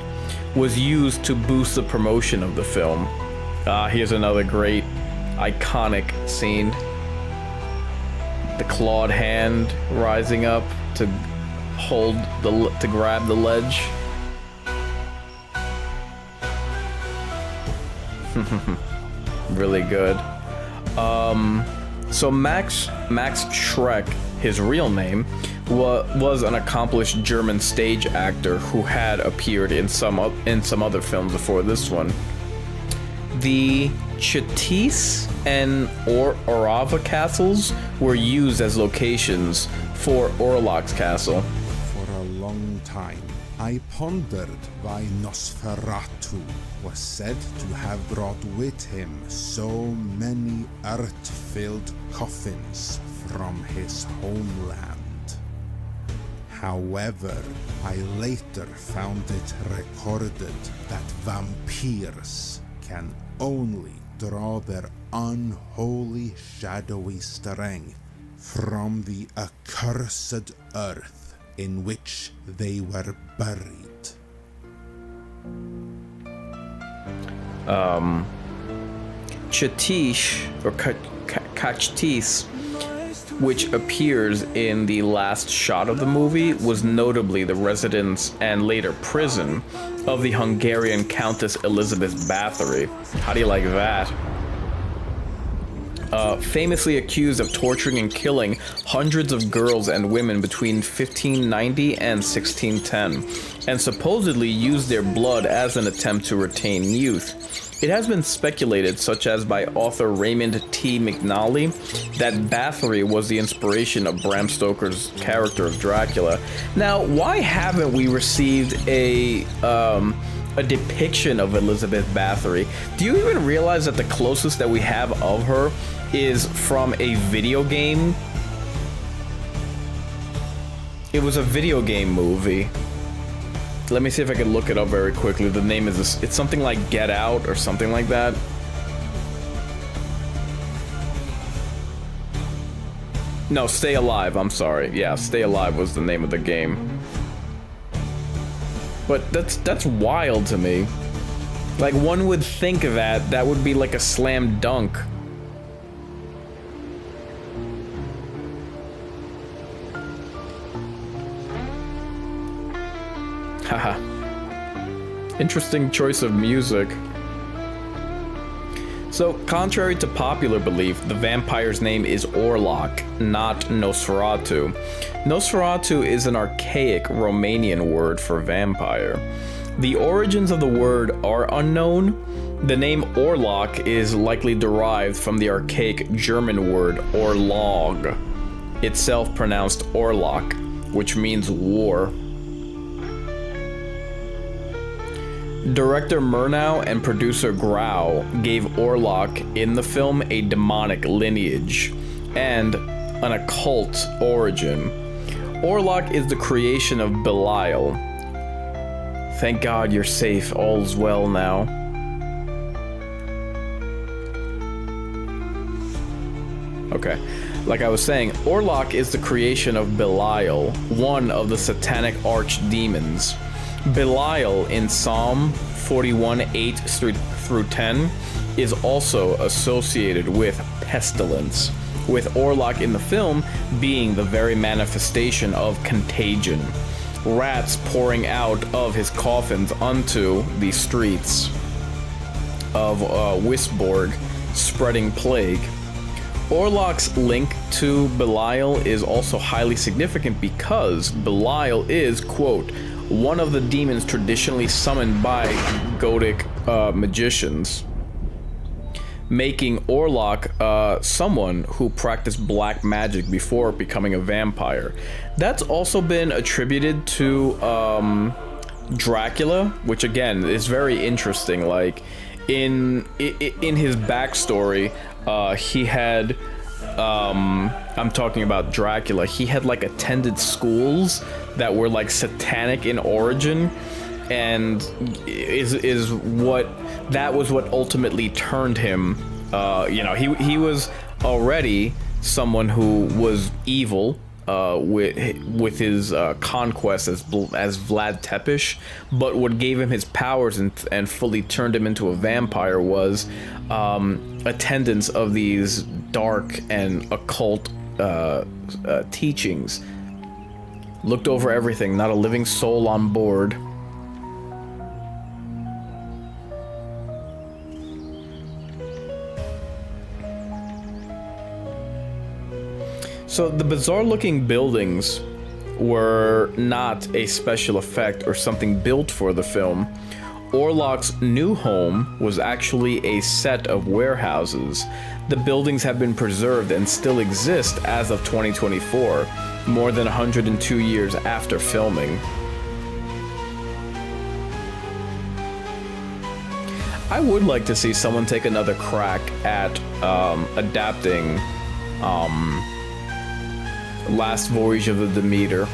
was used to boost the promotion of the film. Here's another great, iconic scene. The clawed hand rising up to grab the ledge. Really good. So Max Schreck, his real name, was an accomplished German stage actor who had appeared in some other films before this one. The Chittis and Orava castles were used as locations for Orlock's castle. For a long time, I pondered why Nosferatu was said to have brought with him so many earth-filled coffins from his homeland. However, I later found it recorded that vampires can only draw their unholy shadowy strength from the accursed earth in which they were buried. Chatish, or Kachtis, which appears in the last shot of the movie, was notably the residence and later prison of the Hungarian Countess Elizabeth Bathory. How do you like that? famously accused of torturing and killing hundreds of girls and women between 1590 and 1610, and supposedly used their blood as an attempt to retain youth. It has been speculated, such as by author Raymond T. McNally, that Bathory was the inspiration of Bram Stoker's character of Dracula. Now, why haven't we received a depiction of Elizabeth Bathory? Do you even realize that the closest that we have of her is from a video game? It was a video game movie. Let me see if I can look it up very quickly. The name is, it's something like Get Out or something like that. No, Stay Alive, I'm sorry. Yeah, Stay Alive was the name of the game. But that's wild to me. Like, one would think of that would be like a slam dunk. Haha. Interesting choice of music. So, contrary to popular belief, the vampire's name is Orlock, not Nosferatu. Nosferatu is an archaic Romanian word for vampire. The origins of the word are unknown. The name Orlock is likely derived from the archaic German word Orlog, itself pronounced Orlock, which means war. Director Murnau and producer Grau gave Orlock in the film a demonic lineage and an occult origin. Orlock is the creation of Belial. Thank God you're safe, all's well now. Okay, like I was saying, Orlock is the creation of Belial, one of the satanic archdemons. Belial in Psalm 41:8-10 is also associated with pestilence, with Orlock in the film being the very manifestation of contagion. Rats pouring out of his coffins onto the streets of Wisborg, spreading plague. Orlock's link to Belial is also highly significant because Belial is, quote, one of the demons traditionally summoned by Gothic magicians, making Orlock someone who practiced black magic before becoming a vampire. That's also been attributed to Dracula, which again is very interesting. Like in his backstory, he had I'm talking about Dracula. He had like attended schools that were like satanic in origin, and that was what ultimately turned him. He was already someone who was evil with his conquest as Vlad Tepes, but what gave him his powers and fully turned him into a vampire was attendance of these dark and occult teachings. Looked over everything, not a living soul on board. So the bizarre looking buildings were not a special effect or something built for the film. Orlock's new home was actually a set of warehouses. The buildings have been preserved and still exist as of 2024, more than 102 years after filming. I would like to see someone take another crack at adapting Last Voyage of the Demeter.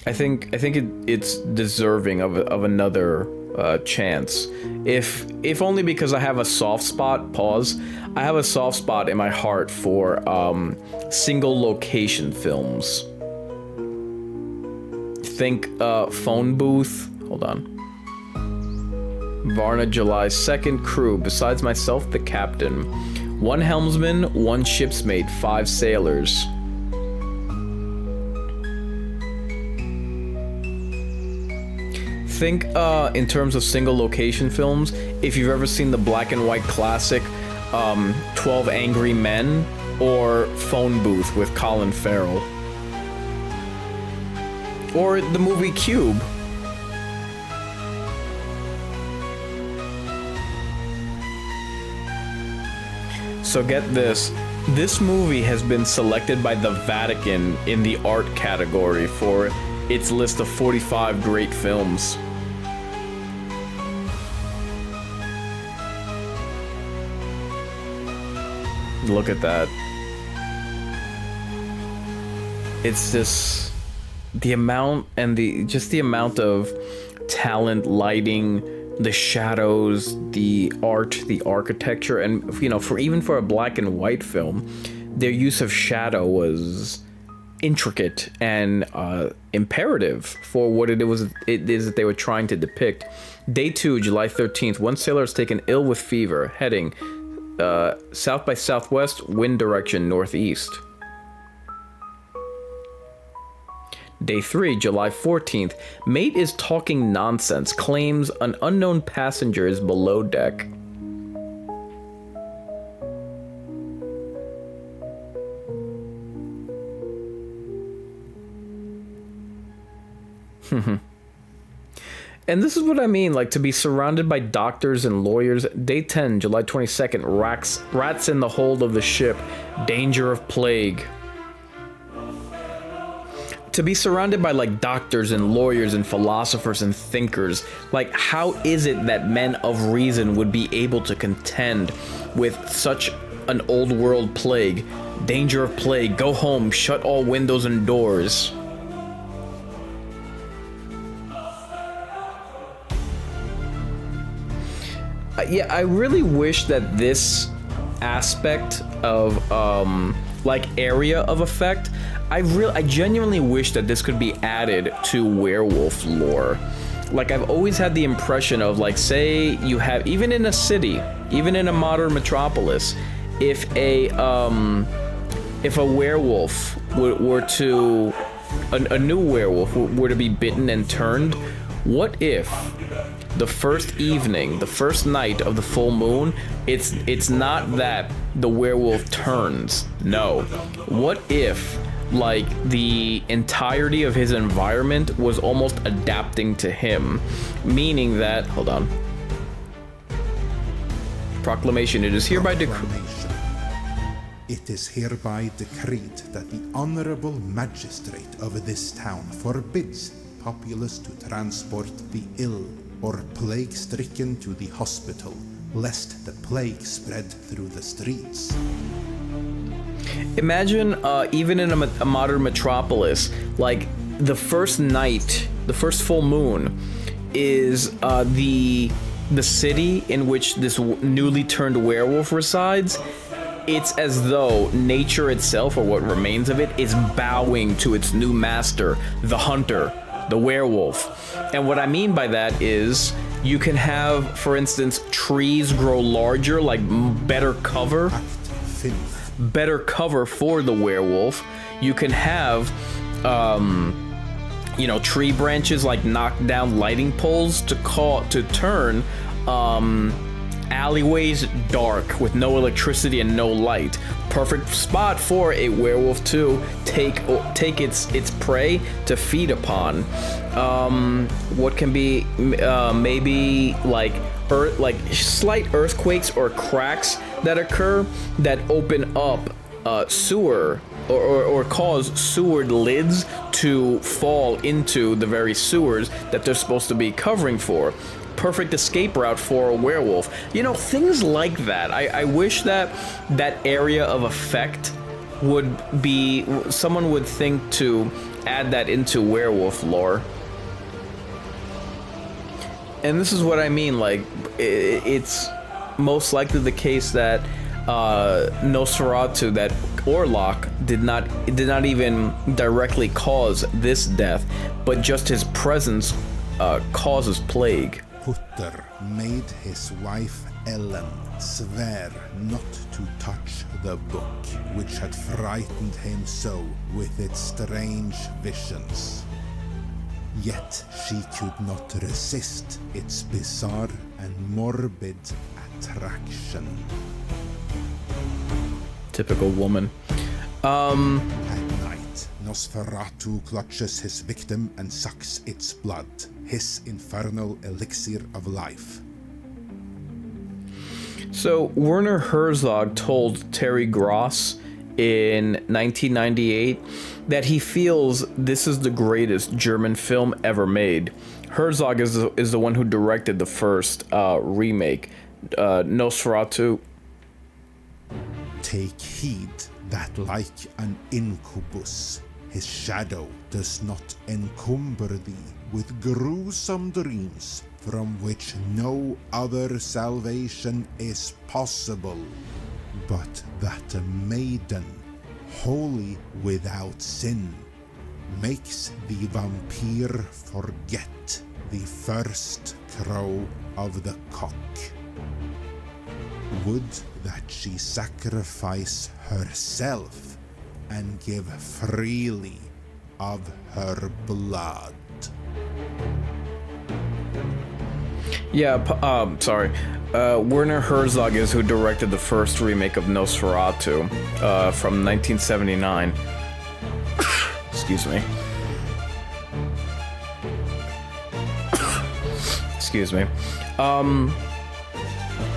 I think it's deserving of another chance. If only because I have a soft spot. I have a soft spot in my heart for single location films. Think Phone Booth. Hold on. Varna, July 2nd. Crew, besides myself, the captain. 1 helmsman, 1 ship's mate, 5 sailors. Think in terms of single location films, if you've ever seen the black and white classic 12 Angry Men or Phone Booth with Colin Farrell. Or the movie Cube. So get this. This movie has been selected by the Vatican in the art category for its list of 45 great films. Look at that. It's just the amount and the amount of talent, lighting, the shadows, the art, the architecture, and for a black and white film, their use of shadow was intricate and imperative for what it is that they were trying to depict. Day 2, July 13th, one sailor is taken ill with fever, heading south by southwest, wind direction northeast. Day 3, July 14th, mate is talking nonsense, claims an unknown passenger is below deck. And this is what I mean, like, to be surrounded by doctors and lawyers. Day 10, July 22nd, rats in the hold of the ship, danger of plague. To be surrounded by, like, doctors and lawyers and philosophers and thinkers, like, how is it that men of reason would be able to contend with such an old world plague? Danger of plague, go home, shut all windows and doors. Yeah, I really wish that this aspect of area of effect, I genuinely wish that this could be added to werewolf lore. Like, I've always had the impression of, like, say you have, even in a city, even in a modern metropolis, if a werewolf a new werewolf were to be bitten and turned, what if the first evening, the first night of the full moon, it's not that the werewolf turns. No. What if, like, the entirety of his environment was almost adapting to him? Meaning that, hold on. Proclamation. It is hereby decreed. It is hereby decreed that the honorable magistrate of this town forbids populace to transport the ill or plague-stricken to the hospital, lest the plague spread through the streets. Imagine, even in a modern metropolis, like, the first night, the first full moon, is the city in which this newly turned werewolf resides. It's as though nature itself, or what remains of it, is bowing to its new master, the hunter, the werewolf. And what I mean by that is you can have, for instance, trees grow larger, like better cover for the werewolf. You can have tree branches, like, knock down lighting poles to turn alleyways dark with no electricity and no light. Perfect spot for a werewolf to take its prey to feed upon. What can be maybe like slight earthquakes or cracks that occur that open up sewer or cause sewer lids to fall into the very sewers that they're supposed to be covering for. Perfect escape route for a werewolf. Things like that. I wish that area of effect would be, someone would think to add that into werewolf lore. And this is what I mean, like, it's most likely the case that Nosferatu, that Orlock did not even directly cause this death, but just his presence causes plague. Hutter made his wife Ellen swear not to touch the book which had frightened him so with its strange visions. Yet she could not resist its bizarre and morbid attraction. Typical woman. At night, Nosferatu clutches his victim and sucks its blood, his infernal elixir of life. So Werner Herzog told Terry Gross in 1998 that he feels this is the greatest German film ever made. Herzog is the one who directed the first remake, Nosferatu. Take heed that like an incubus, his shadow does not encumber thee with gruesome dreams from which no other salvation is possible, but that a maiden, wholly without sin, makes the vampire forget the first crow of the cock. Would that she sacrifice herself and give freely of her blood. Yeah, sorry. Werner Herzog is who directed the first remake of Nosferatu from 1979. Excuse me. Excuse me.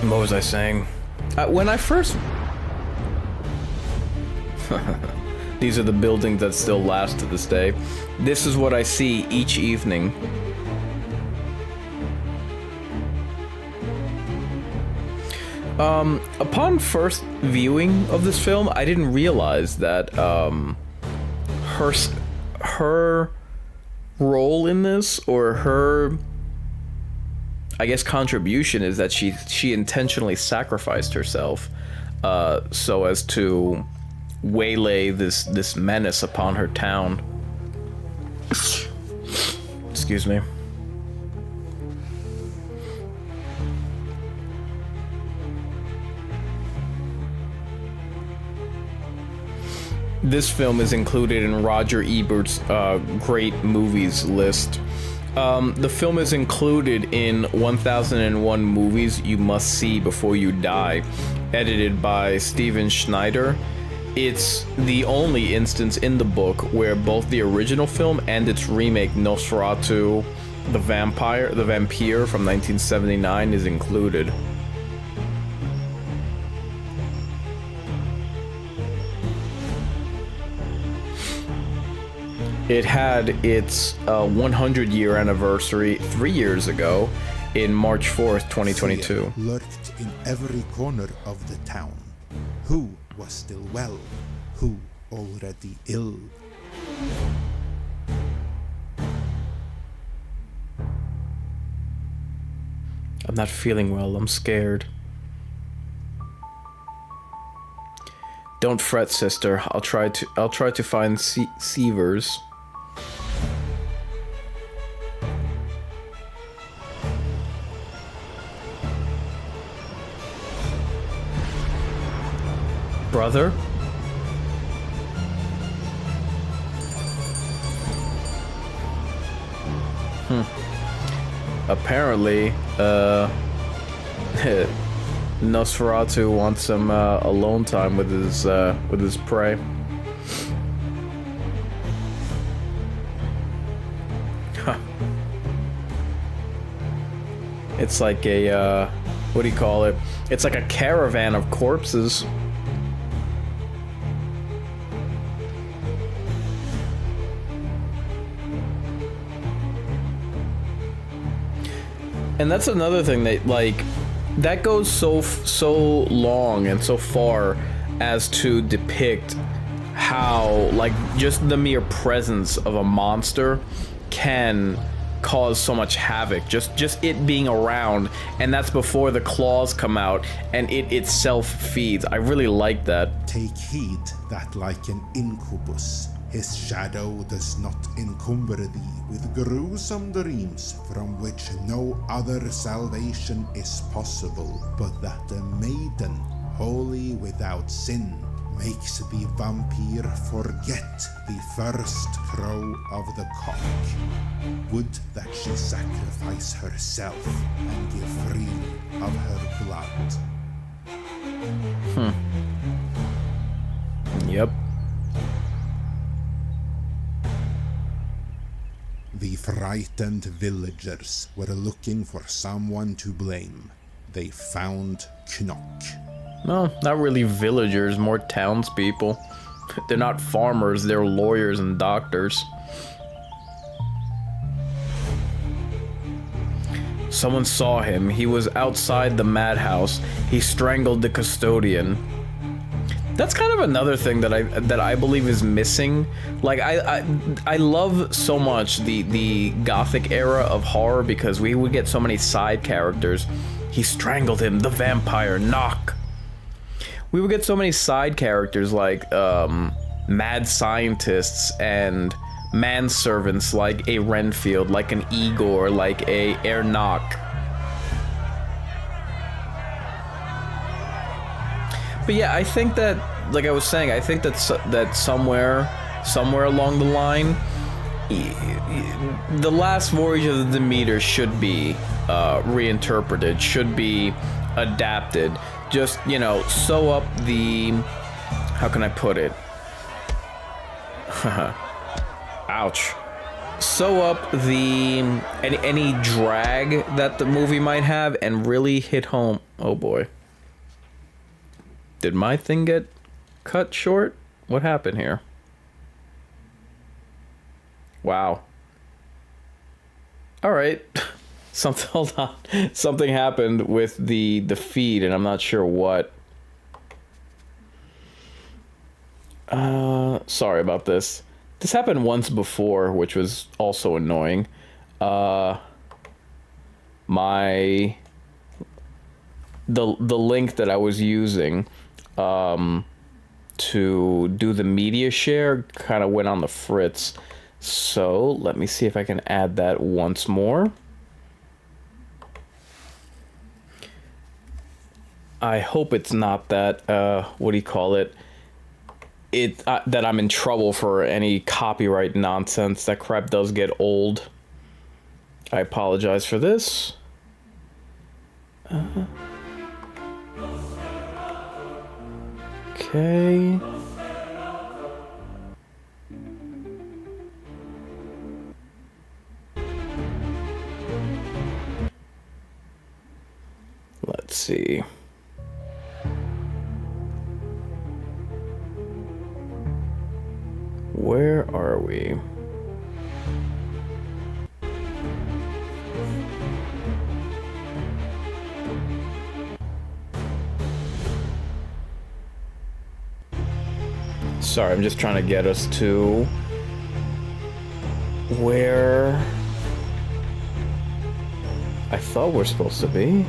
What was I saying? When I first... These are the buildings that still last to this day. This is what I see each evening. Upon first viewing of this film, I didn't realize that her role in this, or her, I guess, contribution, is that she intentionally sacrificed herself so as to waylay this menace upon her town. Excuse me. This film is included in Roger Ebert's great movies list. The film is included in 1001 Movies You Must See Before You Die, edited by Steven Schneider. It's the only instance in the book where both the original film and its remake, Nosferatu, the Vampire from 1979, is included. It had its 100-year anniversary 3 years ago, in March 4th, 2022. Fear lurked in every corner of the town. Who was still well? Who already ill? I'm not feeling well, I'm scared. Don't fret, sister. I'll try to find Sievers. Brother? Apparently, Nosferatu wants some alone time with his prey. Huh. It's like a what do you call it? It's like a caravan of corpses. And that's another thing that, like, that goes so long and so far as to depict how, like, just the mere presence of a monster can cause so much havoc. Just it being around, and that's before the claws come out and it itself feeds. I really like that. Take heed that like an incubus, his shadow does not encumber thee with gruesome dreams from which no other salvation is possible, but that a maiden, wholly without sin, makes the vampire forget the first crow of the cock. Would that she sacrifice herself and give freely of her blood. Yep. The frightened villagers were looking for someone to blame. They found Knock. No, not really villagers, more townspeople. They're not farmers, they're lawyers and doctors. Someone saw him. He was outside the madhouse. He strangled the custodian. That's kind of another thing that I believe is missing. Like I love so much the Gothic era of horror because we would get so many side characters. He strangled him, the vampire, knock. We would get so many side characters like mad scientists and manservants like a Renfield, like an Igor, like a Ernock. But yeah, I think that, like I was saying, I think that that somewhere along the line, the last voyage of the Demeter should be reinterpreted, should be adapted. Just, you know, sew up the, how can I put it? Ouch. Sew up the any drag that the movie might have and really hit home. Oh boy. Did my thing get cut short? What happened here? Wow. All right. Hold on. Something happened with the feed, and I'm not sure what. Sorry about this. This happened once before, which was also annoying. The link that I was using to do the media share kind of went on the fritz. So let me see if I can add that once more. I hope it's not that, what do you call it? That I'm in trouble for any copyright nonsense. That crap does get old. I apologize for this. Okay. Let's see. Where are we? Sorry, I'm just trying to get us to where I thought we're supposed to be.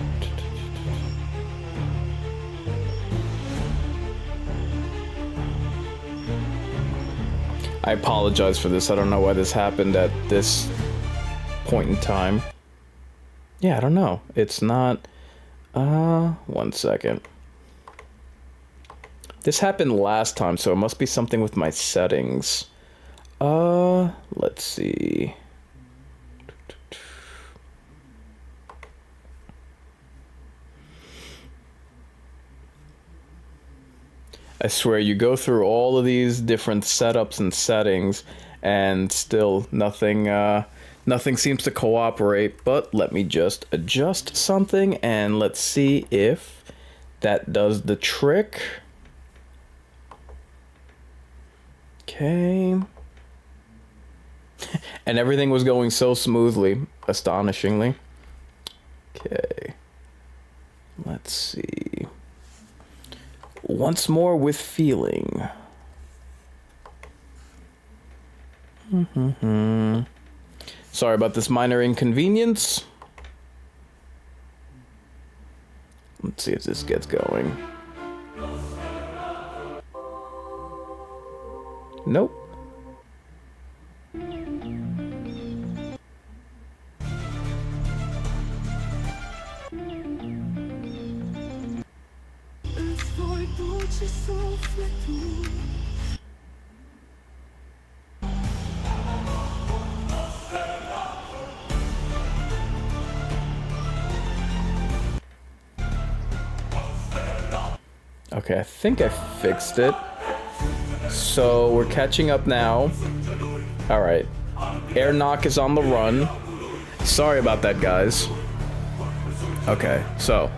I apologize for this. I don't know why this happened at this point in time. Yeah, I don't know. It's not... 1 second. This happened last time, so it must be something with my settings. Let's see. I swear, you go through all of these different setups and settings, and still nothing seems to cooperate. But let me just adjust something, and let's see if that does the trick. Okay. And everything was going so smoothly, astonishingly. Okay. Let's see. Once more with feeling. Sorry about this minor inconvenience. Let's see if this gets going. Nope. Okay, I think I fixed it. So we're catching up now. All right. Orlok is on the run. Sorry about that, guys. Okay, so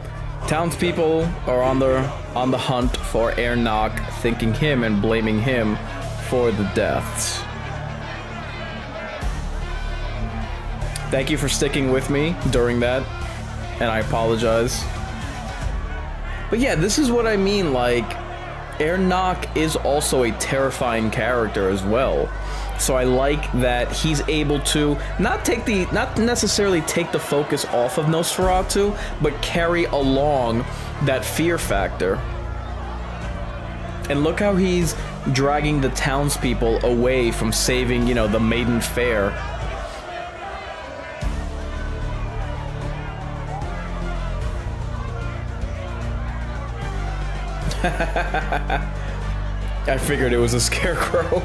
townspeople are on the hunt for Orlok, thinking him and blaming him for the deaths. Thank you for sticking with me during that, and I apologize. But yeah, this is what I mean, like, Orlok is also a terrifying character as well. So I like that he's able to not necessarily take the focus off of Nosferatu, but carry along that fear factor. And look how he's dragging the townspeople away from saving, you know, the maiden fair. I figured it was a scarecrow.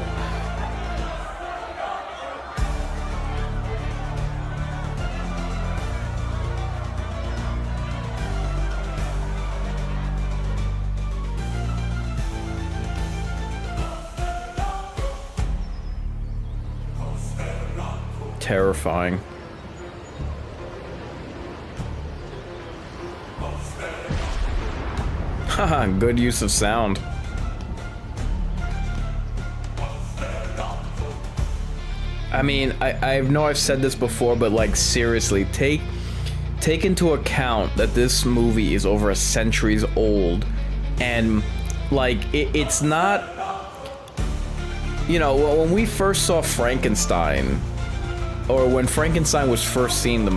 Terrifying. Haha, good use of sound. I mean, I know I've said this before, but like seriously, take into account that this movie is over a centuries old, and like it's not, you know, when we first saw Frankenstein, or when Frankenstein was first seen, the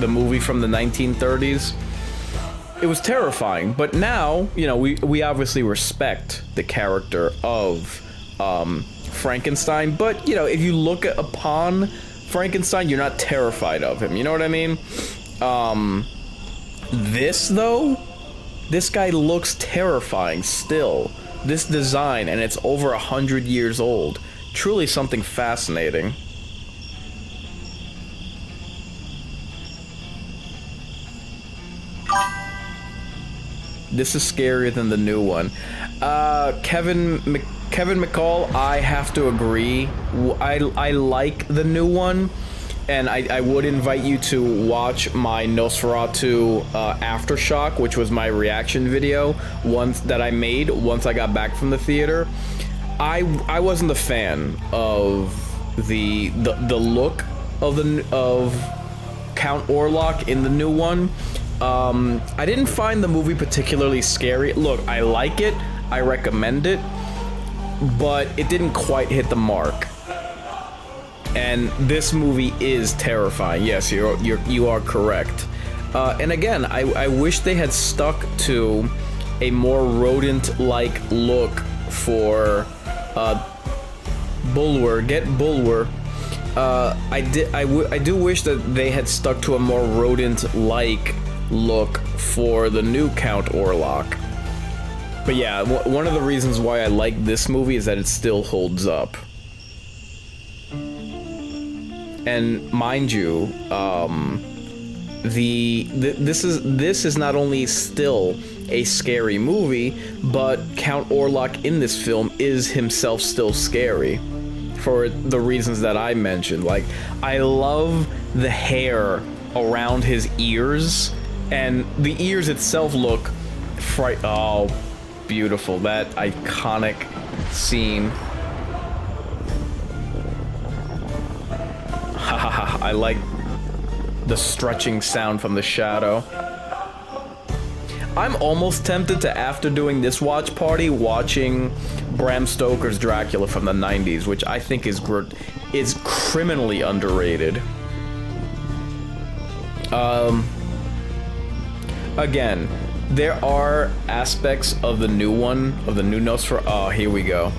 movie from the 1930s, it was terrifying. But now, you know, we obviously respect the character of Frankenstein. But, you know, if you look upon Frankenstein, you're not terrified of him. You know what I mean? This, though, this guy looks terrifying still. This design, and it's over 100 years old. Truly something fascinating. This is scarier than the new one. Kevin McCall, I have to agree. I like the new one, and I would invite you to watch my Nosferatu Aftershock, which was my reaction video that I made once I got back from the theater. I wasn't a fan of the look of Count Orlok in the new one. I didn't find the movie particularly scary. Look, I like it, I recommend it, but it didn't quite hit the mark. And this movie is terrifying. Yes, you are correct. And again, I wish they had stuck to a more rodent-like look for Bulwer. Get Bulwer. I do wish that they had stuck to a more rodent-like look for the new Count Orlok. But yeah, one of the reasons why I like this movie is that it still holds up. And mind you, this is not only still a scary movie, but Count Orlok in this film is himself still scary for the reasons that I mentioned. Like, I love the hair around his ears, and the ears itself look oh, beautiful. That iconic scene. I like the stretching sound from the shadow. I'm almost tempted to, after doing this watch party, watching Bram Stoker's Dracula from the 90s, which I think is criminally underrated. Again, there are aspects of the new one, of the new Nosferatu. Oh, here we go.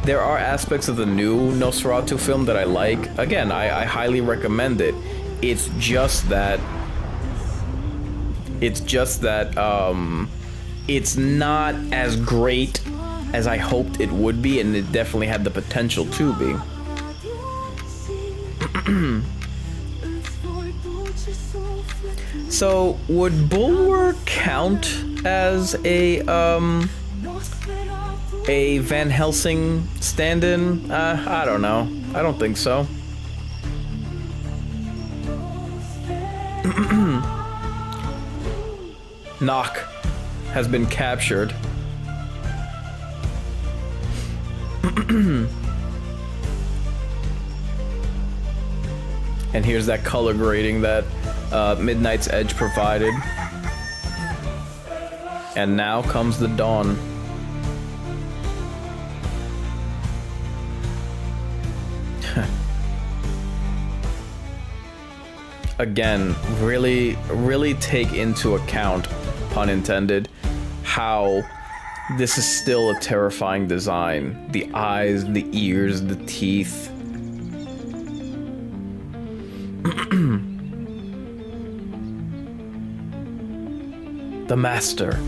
There are aspects of the new Nosferatu film that I like. Again, I highly recommend it. It's just that it's not as great as I hoped it would be, and it definitely had the potential to be. So, would Bulwer count as a A Van Helsing stand-in? I don't know. I don't think so. Knock has been captured. And here's that color grading that Midnight's Edge provided. And now comes the dawn. Again, really take into account, pun intended, how this is still a terrifying design. The eyes, the ears, the teeth. The master.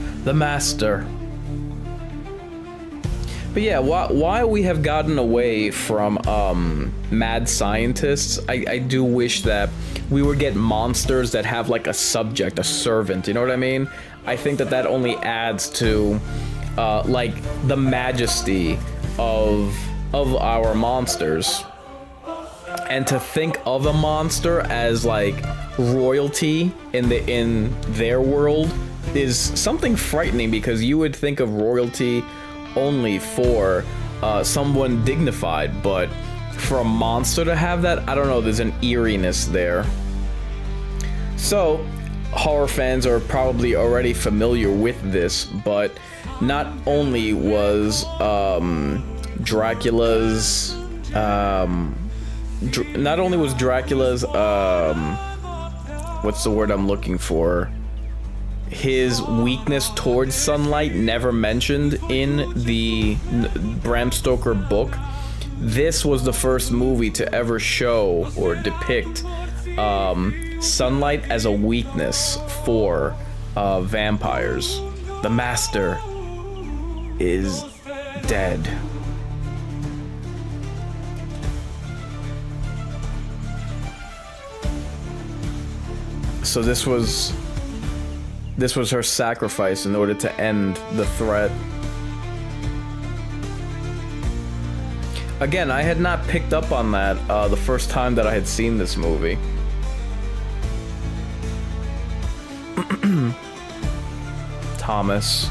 But yeah, while we have gotten away from mad scientists, I do wish that we would get monsters that have like a subject, a servant, you know what I mean? I think that only adds to like the majesty of our monsters. And to think of a monster as like royalty in their world is something frightening, because you would think of royalty only for someone dignified, but for a monster to have that, I don't know, there's an eeriness there. So, horror fans are probably already familiar with this, but not only was Dracula's what's the word I'm looking for? His weakness towards sunlight never mentioned in the Bram Stoker book. This was the first movie to ever show or depict sunlight as a weakness for vampires. The master is dead. So this was her sacrifice in order to end the threat. Again, I had not picked up on that the first time that I had seen this movie. Thomas.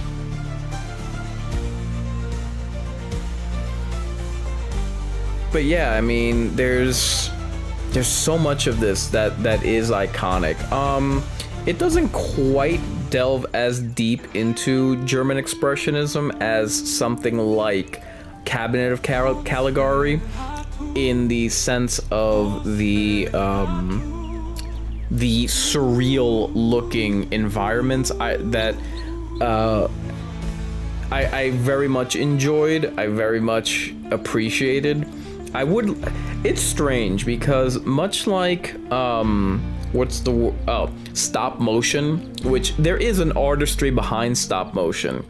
But yeah, I mean, there's so much of this that is iconic. It doesn't quite delve as deep into German Expressionism as something like Cabinet of Caligari, in the sense of the surreal looking environments I very much enjoyed, I very much appreciated. It's strange because much like stop motion, which there is an artistry behind stop motion.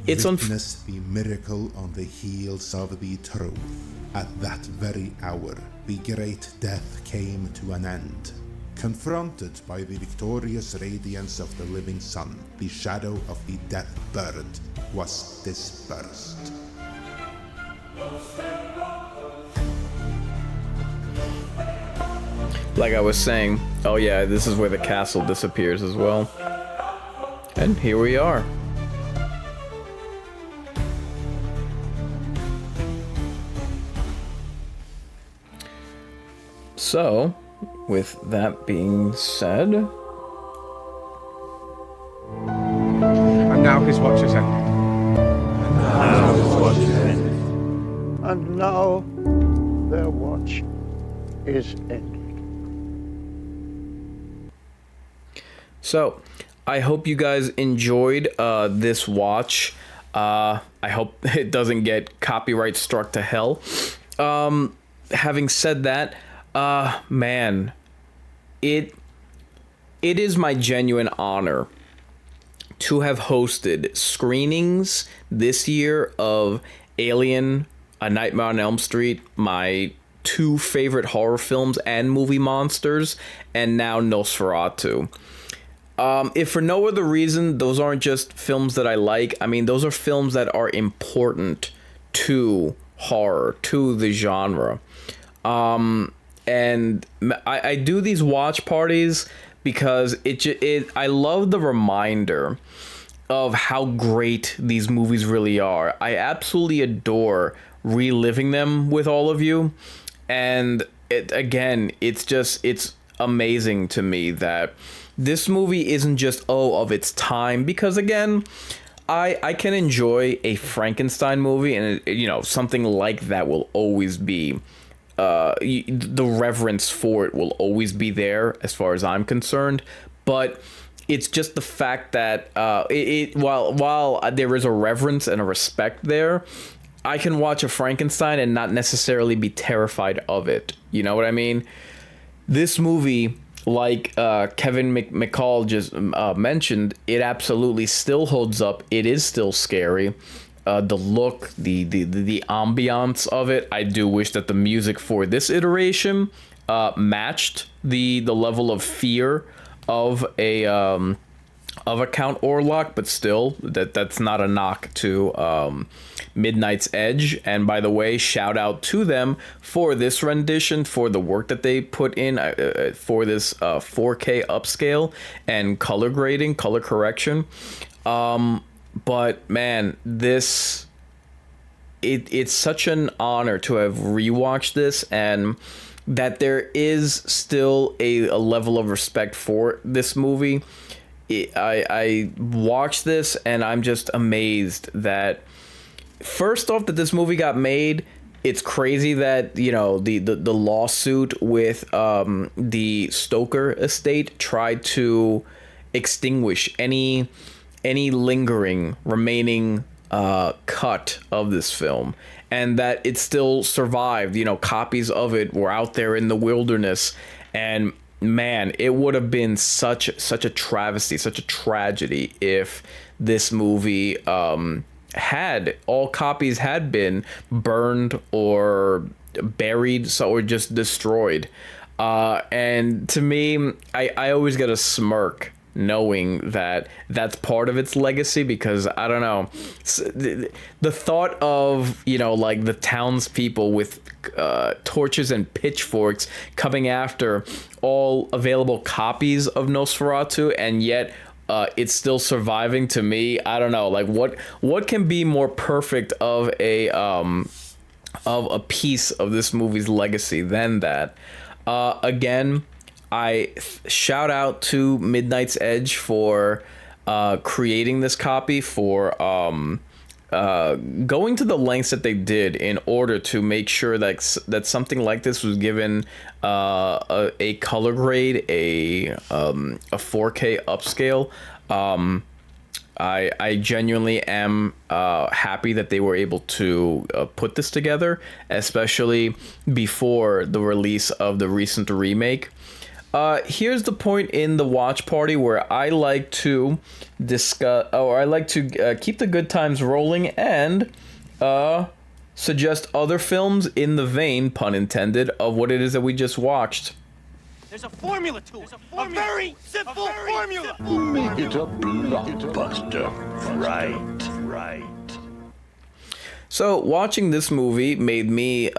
It's witness the miracle on the heels of the truth. At that very hour, the great death came to an end. Confronted by the victorious radiance of the living sun, the shadow of the death bird was dispersed. Like I was saying, oh yeah, this is where the castle disappears as well. And here we are. So, with that being said... And now his watch is ended. And now their watch is ended. So, I hope you guys enjoyed this watch. I hope it doesn't get copyright struck to hell. Having said that, man, it is my genuine honor to have hosted screenings this year of Alien, A Nightmare on Elm Street, my two favorite horror films and movie monsters, and now Nosferatu. If for no other reason, those aren't just films that I like. I mean, those are films that are important to horror, to the genre. And I do these watch parties because I love the reminder of how great these movies really are. I absolutely adore reliving them with all of you. And it's amazing to me that this movie isn't just of its time, because again, I can enjoy a Frankenstein movie, and something like that will always be the reverence for it will always be there as far as I'm concerned. But it's just the fact that while there is a reverence and a respect there, I can watch a Frankenstein and not necessarily be terrified of it. You know what I mean? This movie, like Kevin McCall just mentioned, it absolutely still holds up. It is still scary. The look, the ambiance of it. I do wish that the music for this iteration matched the level of fear of a Count Orlok, but still, that's not a knock to Midnight's Edge. And by the way, shout out to them for this rendition, for the work that they put in for this 4K upscale and color grading, color correction. But man, it's such an honor to have rewatched this, and that there is still a level of respect for this movie. I watched this and I'm just amazed that, first off, that this movie got made. It's crazy that, the lawsuit with the Stoker estate tried to extinguish any lingering remaining cut of this film, and that it still survived. Copies of it were out there in the wilderness, and man, it would have been such a travesty, such a tragedy if this movie had all copies had been burned or buried, or just destroyed. And to me, I always get a smirk knowing that that's part of its legacy, because I don't know, the thought of like the townspeople with torches and pitchforks coming after all available copies of Nosferatu, and yet it's still surviving. To me, I don't know, like what can be more perfect of a piece of this movie's legacy than that. Again, I shout out to Midnight's Edge for creating this copy, for going to the lengths that they did in order to make sure that something like this was given a color grade, a 4K upscale. I genuinely am happy that they were able to put this together, especially before the release of the recent remake. Here's the point in the watch party where I like to discuss, or I like to keep the good times rolling and suggest other films in the vein, pun intended, of what it is that we just watched. There's a formula to it. A very simple formula. Make it a blockbuster. Right. So watching this movie made me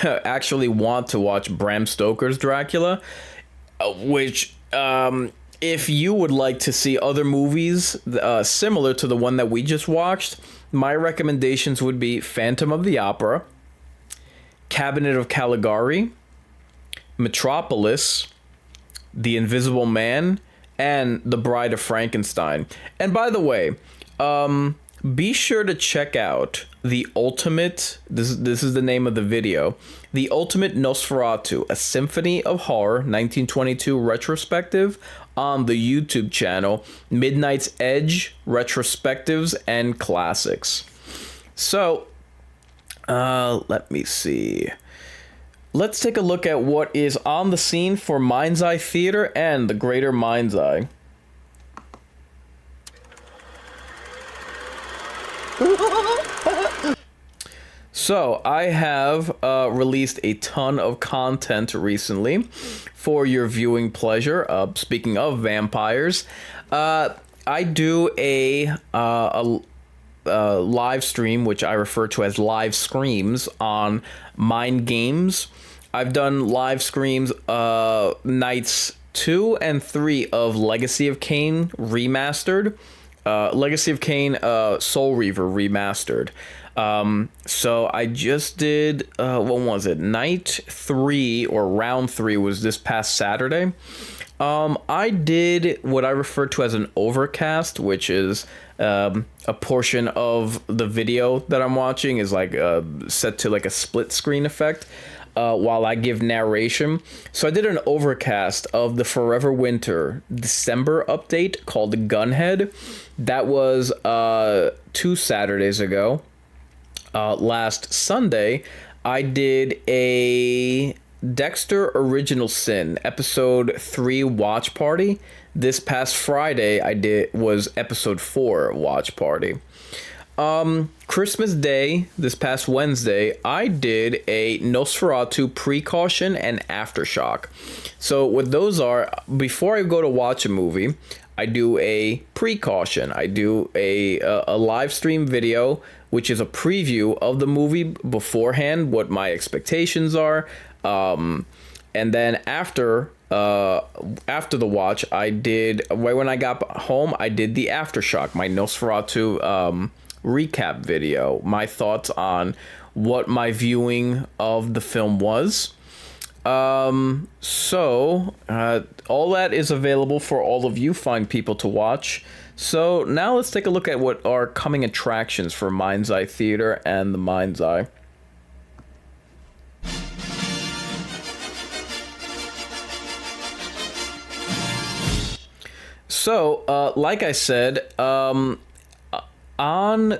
actually want to watch Bram Stoker's Dracula, which if you would like to see other movies similar to the one that we just watched, my recommendations would be Phantom of the Opera, Cabinet of Caligari, Metropolis, The Invisible Man, and The Bride of Frankenstein. And by the way, be sure to check out The Ultimate, this is the name of the video, The Ultimate Nosferatu, a Symphony of Horror 1922 retrospective on the YouTube channel Midnight's Edge Retrospectives and Classics. So, let me see. Let's take a look at what is on the scene for Mind's Eye Theater and the Greater Mind's Eye. So I have released a ton of content recently for your viewing pleasure. Speaking of vampires, I do a live stream, which I refer to as live screams on Mind Games. I've done live screams nights 2 and 3 of Legacy of Kain Remastered. Legacy of Kain Soul Reaver Remastered. So I just did, when was it? Night 3 or round 3 was this past Saturday. I did what I refer to as an overcast, which is a portion of the video that I'm watching is like set to like a split screen effect while I give narration. So I did an overcast of the Forever Winter December update called Gunhead. That was 2 Saturdays ago. Last Sunday, I did a Dexter Original Sin episode 3 watch party. This past Friday was episode 4 watch party. Christmas Day, this past Wednesday, I did a Nosferatu precaution and aftershock. So what those are, before I go to watch a movie, I do a precaution. I do a live stream video, which is a preview of the movie beforehand, what my expectations are. And then after the watch, right when I got home, I did the aftershock, my Nosferatu recap video, my thoughts on what my viewing of the film was. So all that is available for all of you fine people to watch. So now let's take a look at what are coming attractions for Mind's Eye Theater and the Mind's Eye. So, like I said, on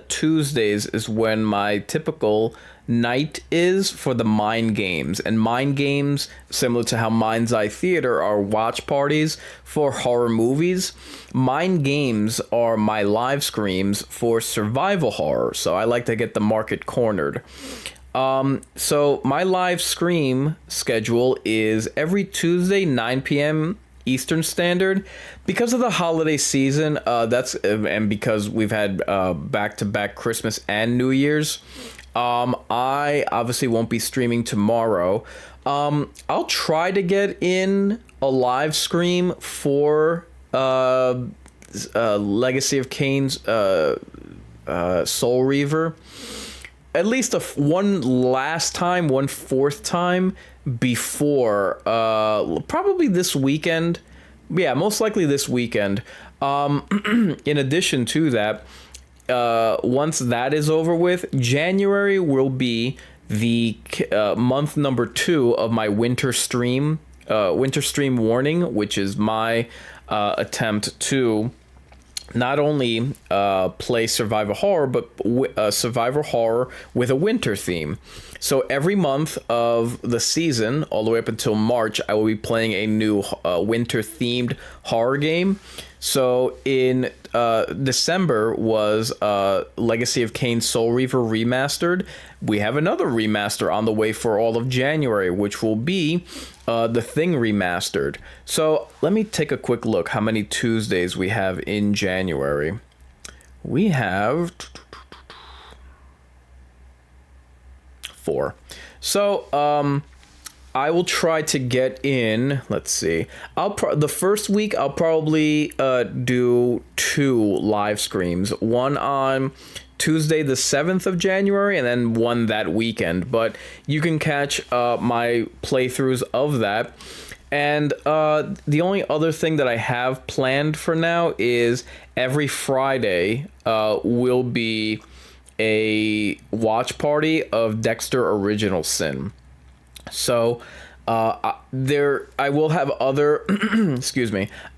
Tuesdays is when my typical night is for the Mind Games. And Mind Games, similar to how Mind's Eye Theater are watch parties for horror movies, Mind Games are my live screams for survival horror. So I like to get the market cornered. So my live scream schedule is every Tuesday, 9 p.m. Eastern Standard. Because of the holiday season, and because we've had back-to-back Christmas and New Year's, I obviously won't be streaming tomorrow. I'll try to get in a live stream for Legacy of Kain's Soul Reaver. At least one fourth time before probably this weekend. Yeah, most likely this weekend. In addition to that, once that is over with, January will be the month number 2 of my winter stream warning, which is my attempt to not only play survival horror, but survival horror with a winter theme. So every month of the season, all the way up until March, I will be playing a new winter-themed horror game. So in December was Legacy of Kain Soul Reaver Remastered. We have another remaster on the way for all of January, which will be The Thing Remastered. So let me take a quick look how many Tuesdays we have in January. We have 4. So I will try to get in. Let's see. The first week I'll probably do 2 live streams. One on Tuesday the 7th of January, and then one that weekend. But you can catch my playthroughs of that. And the only other thing that I have planned for now is every Friday will be a watch party of Dexter Original Sin. So I will have other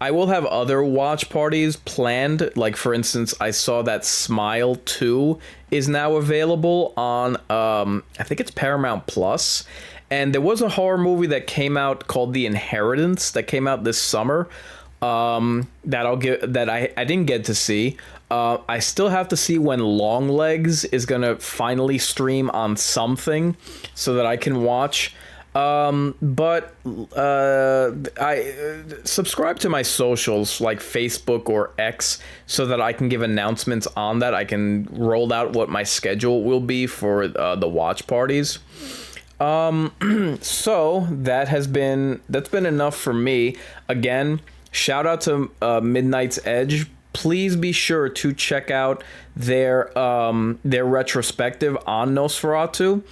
I will have other watch parties planned. Like, for instance, I saw that Smile 2 is now available on I think it's Paramount Plus. And there was a horror movie that came out called The Inheritance that came out this summer. that I didn't get to see. I still have to see when Longlegs is gonna finally stream on something so that I can watch. But I subscribe to my socials like Facebook or X so that I can give announcements on that. I can roll out what my schedule will be for the watch parties. So that's been enough for me. Again, shout out to Midnight's Edge. Please be sure to check out their retrospective on Nosferatu.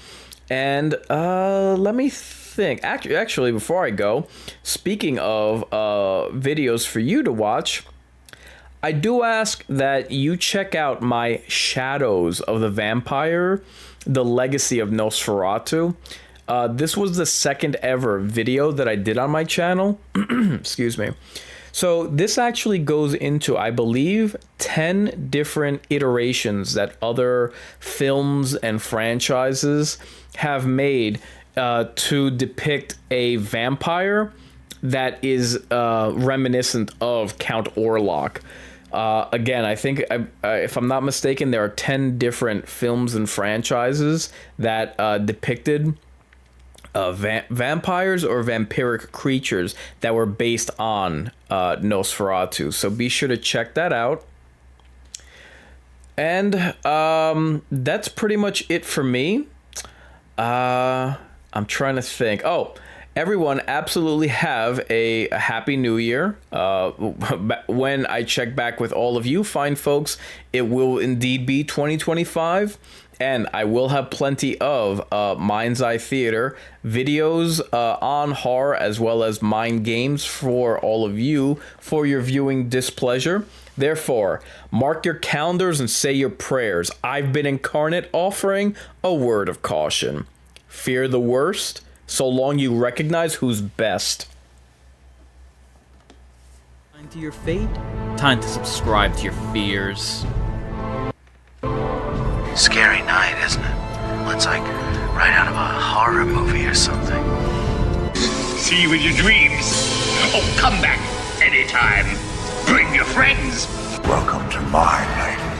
And let me think. Actually, before I go, speaking of videos for you to watch, I do ask that you check out my Shadows of the Vampire, The Legacy of Nosferatu. This was the second ever video that I did on my channel. Excuse me. So this actually goes into, I believe, 10 different iterations that other films and franchises have made to depict a vampire that is reminiscent of Count Orlok. Again, I think, if I'm not mistaken, there are 10 different films and franchises that depicted vampires or vampiric creatures that were based on Nosferatu. So be sure to check that out. And that's pretty much it for me. I'm trying to think. Oh, everyone absolutely have a happy new year. When I check back with all of you fine folks, it will indeed be 2025. And I will have plenty of Mind's Eye Theater videos on horror, as well as mind games for all of you for your viewing displeasure. Therefore, mark your calendars and say your prayers. I've been Incarnate, offering a word of caution. Fear the worst, so long you recognize who's best. Time to your fate, time to subscribe to your fears. Scary night, isn't it? Looks like right out of a horror movie or something. See you in your dreams. Oh, come back anytime. Bring your friends. Welcome to my nightmare.